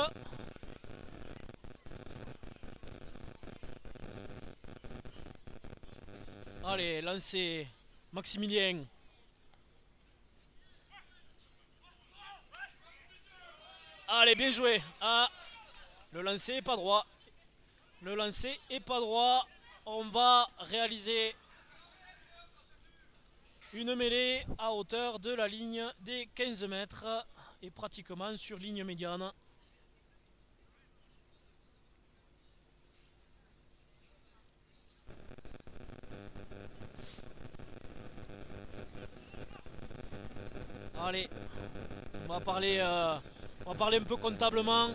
Allez, lancé Maximilien. Allez, bien joué. Ah, le lancer est pas droit. On va réaliser une mêlée à hauteur de la ligne des 15 mètres et pratiquement sur ligne médiane. Allez, on va parler un peu comptablement.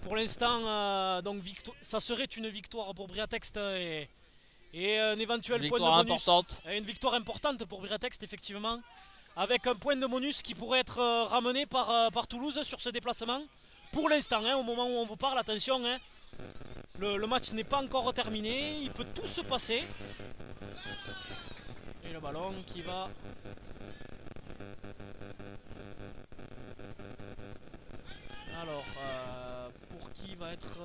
Pour l'instant, donc ça serait une victoire pour Briatext et un éventuel point de Victoire bonus. importante. Et une victoire importante pour Briatext, effectivement. Avec un point de bonus qui pourrait être ramené par Toulouse sur ce déplacement. Pour l'instant, hein, au moment où on vous parle, attention, hein, le match n'est pas encore terminé, il peut tout se passer. Et le ballon qui va... Alors, pour qui va être...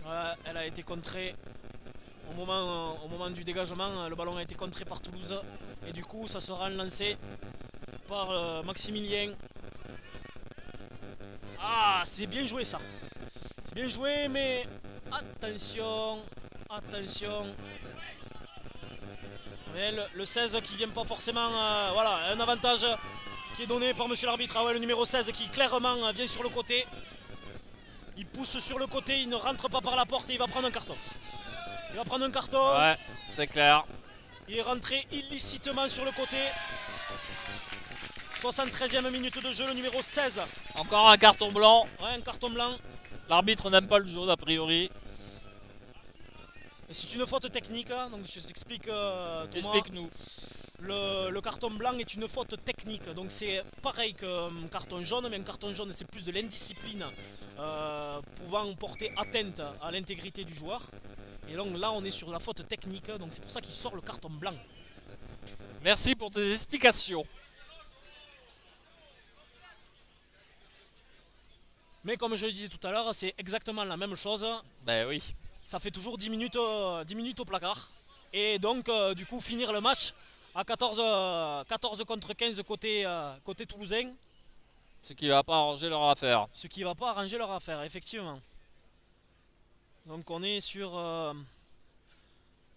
Voilà, elle a été contrée au moment du dégagement. Le ballon a été contré par Toulouse. Et du coup, ça sera lancé par Maximilien. Ah, c'est bien joué ça. C'est bien joué, mais attention, attention. Mais le 16 qui vient pas forcément... voilà, un avantage qui est donné par monsieur l'arbitre. Ah ouais, le numéro 16 qui clairement vient sur le côté. Il pousse sur le côté, il ne rentre pas par la porte et il va prendre un carton. Il va prendre un carton. Ouais, c'est clair. Il est rentré illicitement sur le côté. 73e minute de jeu, le numéro 16. Encore un carton blanc. Ouais, un carton blanc. L'arbitre n'aime pas le jaune a priori. Et c'est une faute technique, hein, donc je t'explique Thomas. Explique-nous. Le carton blanc est une faute technique, donc c'est pareil qu'un carton jaune, mais un carton jaune c'est plus de l'indiscipline pouvant porter atteinte à l'intégrité du joueur. Et donc là on est sur la faute technique, donc c'est pour ça qu'il sort le carton blanc. Merci pour tes explications. Mais comme je le disais tout à l'heure, c'est exactement la même chose. Ben oui. Ça fait toujours 10 minutes au placard. Et donc du coup finir le match à 14 contre 15 côté toulousain. Ce qui va pas arranger leur affaire. Ce qui ne va pas arranger leur affaire, effectivement. Donc on est sur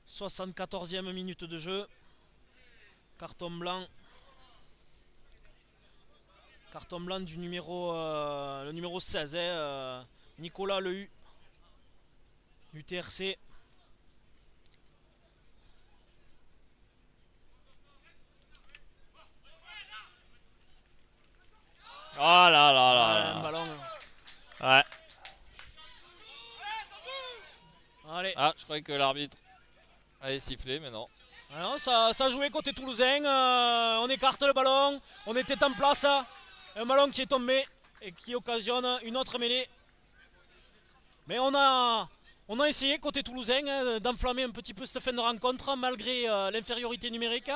74e minute de jeu. Carton blanc. Carton blanc du numéro, le numéro 16, hein, Nicolas Lehu, du TRC. Oh là là là Un là. ballon. Ouais. Allez. Ah, je croyais que l'arbitre allait siffler, mais non. Alors, ça a joué côté toulousain. On écarte le ballon. On était en place. Un ballon qui est tombé et qui occasionne une autre mêlée. Mais on a essayé côté toulousain d'enflammer un petit peu cette fin de rencontre malgré l'infériorité numérique.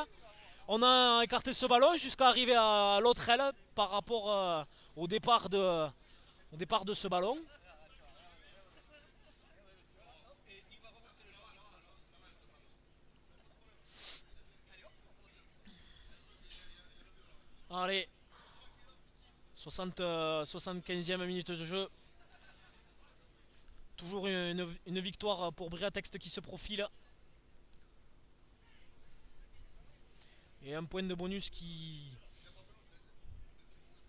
On a écarté ce ballon jusqu'à arriver à l'autre aile par rapport au départ de ce ballon. Allez, 75e minute de jeu. Toujours une victoire pour Briatext qui se profile. Et un point de bonus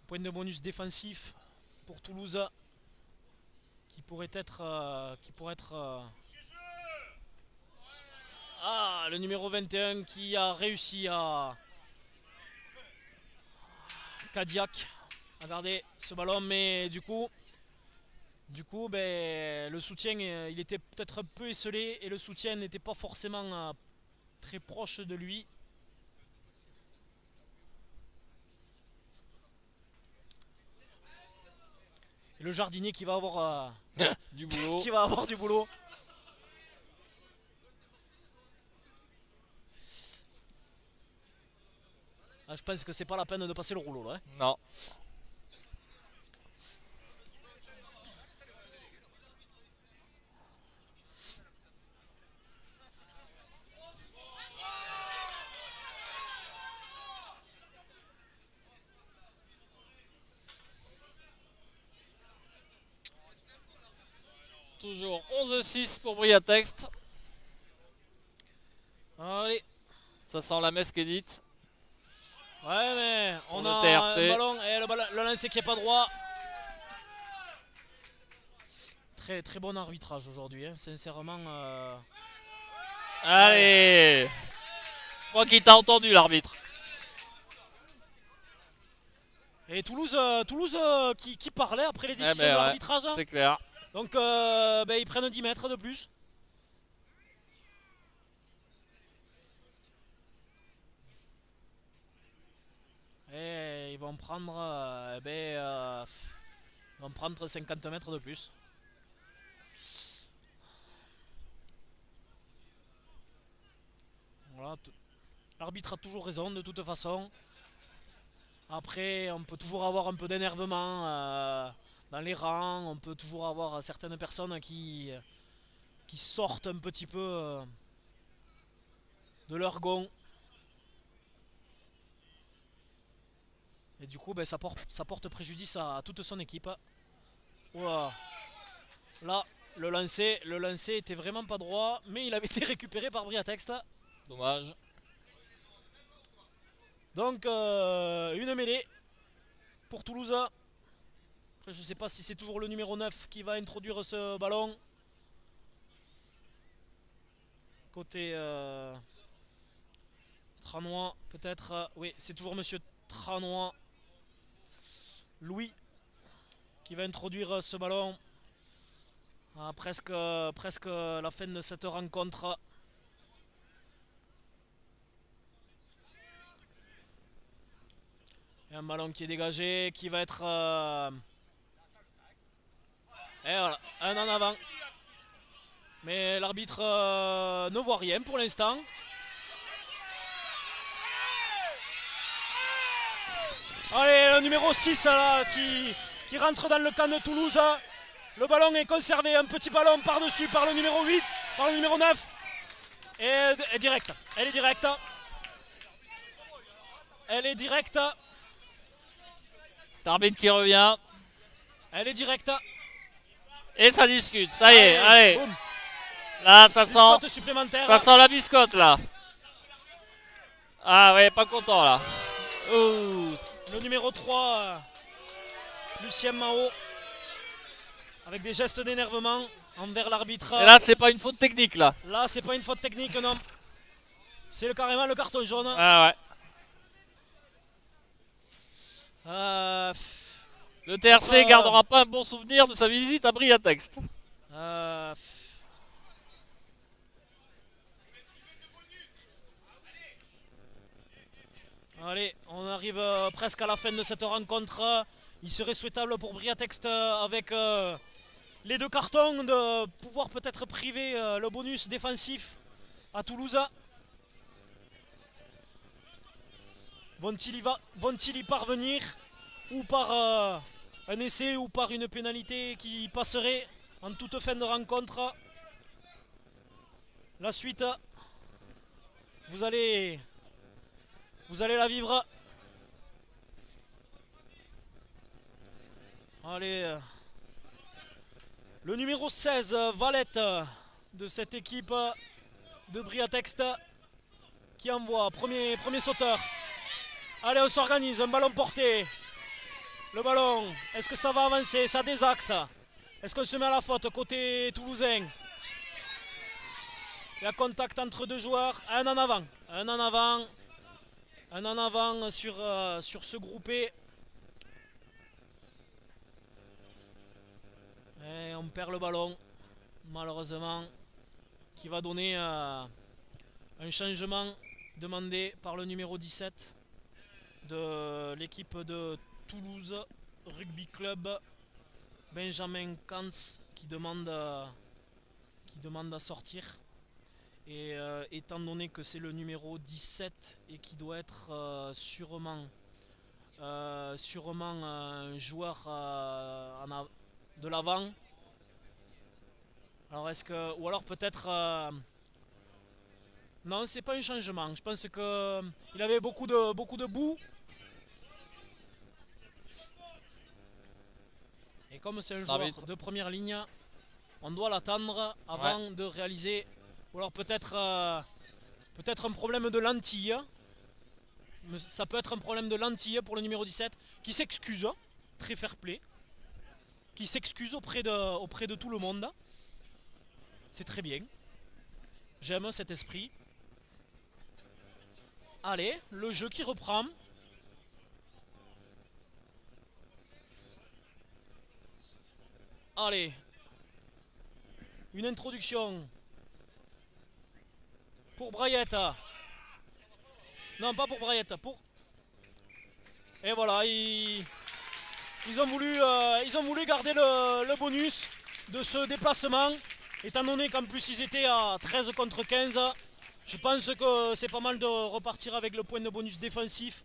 point de bonus défensif pour Toulouse qui pourrait être le numéro 21 qui a réussi à Cadillac à garder ce ballon, mais du coup le soutien il était peut-être un peu esselé et le soutien n'était pas forcément très proche de lui. Et le jardinier qui va avoir Du boulot. qui va avoir du boulot. Ah, je pense que c'est pas la peine de passer le rouleau là. Hein. Non. Toujours 11-6 pour Briatext. Allez. Ça sent la messe qui est dite. Ouais, mais on le a TRC. un ballon et le lancer qui est pas droit. Très très bon arbitrage aujourd'hui, hein. Sincèrement. Allez, je crois qu'il t'a entendu l'arbitre. Et Toulouse, qui parlait après les Eh décisions ben de ouais, l'arbitrage. c'est clair. Donc ils prennent 10 mètres de plus. Et ils vont prendre, ils vont prendre 50 mètres de plus. Voilà, l'arbitre a toujours raison de toute façon. Après, on peut toujours avoir un peu d'énervement dans les rangs. On peut toujours avoir certaines personnes qui sortent un petit peu de leur gond. Et du coup, ça porte préjudice à toute son équipe. Ouah. Là, le lancer était vraiment pas droit, mais il avait été récupéré par Briatext. Dommage. Donc, une mêlée pour Toulouse. Après, je ne sais pas si c'est toujours le numéro 9 qui va introduire ce ballon. Côté Tranois, peut-être. Oui, c'est toujours monsieur Tranois. Louis qui va introduire ce ballon à presque la fin de cette rencontre. Et un ballon qui est dégagé, qui va être... Et voilà, un en avant. Mais l'arbitre ne voit rien pour l'instant. Allez, le numéro 6 là, qui rentre dans le camp de Toulouse. Le ballon est conservé, un petit ballon par-dessus par le numéro 8, par le numéro 9. Et elle est directe. Elle est directe. Elle est directe. L'arbitre qui revient. Elle est directe. Et ça discute. Ça y est, allez. Boum. Là, ça Biscotte sent, supplémentaire. ça sent la biscotte là. Ah ouais, pas content là. Ouh. Le numéro 3, Lucien Mao, avec des gestes d'énervement envers l'arbitre. Et là, c'est pas une faute technique là. Là, c'est pas une faute technique, non. C'est carrément le carton jaune. Ah ouais. Le TRC gardera pas un bon souvenir de sa visite à Briatext. Allez, on arrive presque à la fin de cette rencontre. Il serait souhaitable pour Briatext avec les 2 cartons de pouvoir peut-être priver le bonus défensif à Toulouse. Vont-ils y parvenir, ou par un essai ou par une pénalité qui passerait en toute fin de rencontre? La suite, vous allez la vivre. Allez, le numéro 16, Valette, de cette équipe de Briatext, qui envoie premier sauteur. Allez, on s'organise, un ballon porté. Le ballon, est-ce que ça va avancer? Ça désaxe. Est-ce qu'on se met à la faute côté toulousain? Il y a contact entre 2 joueurs. Un en avant. Un en avant sur ce groupé. Et on perd le ballon, malheureusement, qui va donner un changement demandé par le numéro 17 de l'équipe de Toulouse Rugby Club, Benjamin Kantz, qui demande à sortir. Et étant donné que c'est le numéro 17 et qui doit être sûrement un joueur de l'avant, alors est-ce que, ou alors peut-être non, c'est pas un changement. Je pense que il avait beaucoup de boue. Et comme c'est un joueur de première ligne, on doit l'attendre avant de réaliser. Ou alors peut-être un problème de lentille. Ça peut être un problème de lentille pour le numéro 17 qui s'excuse. Très fair play. qui s'excuse auprès de tout le monde. C'est très bien. J'aime cet esprit. Allez, le jeu qui reprend. Allez. Une introduction pour Brayette. Non, pas pour Brayette, pour... Et voilà, ils ont voulu garder le bonus de ce déplacement. Étant donné qu'en plus ils étaient à 13 contre 15, je pense que c'est pas mal de repartir avec le point de bonus défensif.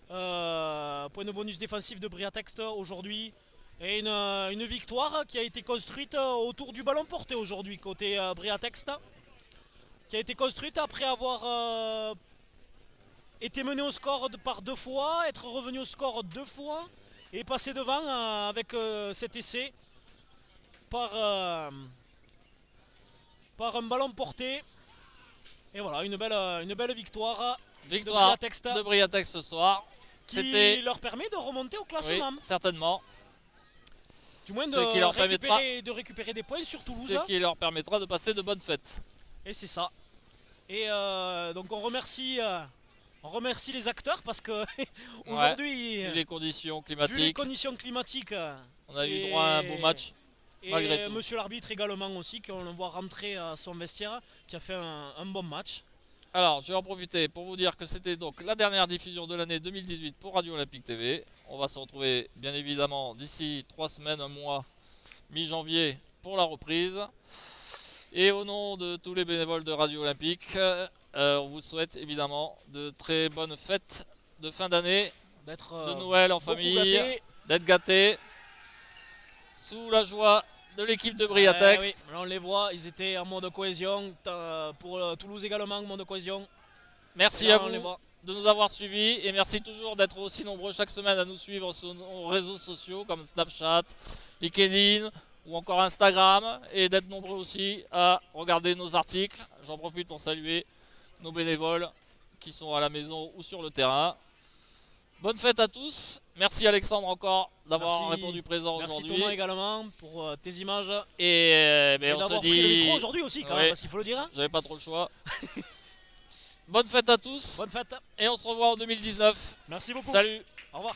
Point de bonus défensif de Briatext aujourd'hui. Et une victoire qui a été construite autour du ballon porté aujourd'hui côté Briatext. Qui a été construite après avoir été mené au score par 2 fois, être revenu au score 2 fois et passer devant avec cet essai par un ballon porté. Et voilà, une belle victoire, Victoire de Briatext ce soir. Qui leur permet de remonter au classement. Oui, certainement. Du moins Ce qui leur de récupérer des points sur Toulouse. Ce qui leur permettra de passer de bonnes fêtes. Et c'est ça. Et donc on remercie les acteurs parce que aujourd'hui, vu les conditions climatiques, on a eu droit à un beau match. Et monsieur l'arbitre également aussi, qu'on le voit rentrer à son vestiaire, qui a fait un bon match. Alors, je vais en profiter pour vous dire que c'était donc la dernière diffusion de l'année 2018 pour Radio Olympique TV. On va se retrouver bien évidemment d'ici 3 semaines, un mois, mi-janvier, pour la reprise. Et au nom de tous les bénévoles de Radio Olympique, on vous souhaite évidemment de très bonnes fêtes de fin d'année, de Noël en famille, d'être gâtés, sous la joie de l'équipe de Briatext. Oui, on les voit, ils étaient en mode cohésion, pour Toulouse également en mode cohésion. Merci à vous de nous avoir suivis et merci toujours d'être aussi nombreux chaque semaine à nous suivre sur nos réseaux sociaux comme Snapchat, LinkedIn ou encore Instagram et d'être nombreux aussi à regarder nos articles. J'en profite pour saluer nos bénévoles qui sont à la maison ou sur le terrain. Bonne fête à tous. Merci Alexandre encore d'avoir répondu présent aujourd'hui. Merci Thomas également pour tes images. Et on se dit... pris le micro aujourd'hui aussi quand même, parce qu'il faut le dire. J'avais pas trop le choix. Bonne fête à tous. Bonne fête. Et on se revoit en 2019. Merci beaucoup. Salut.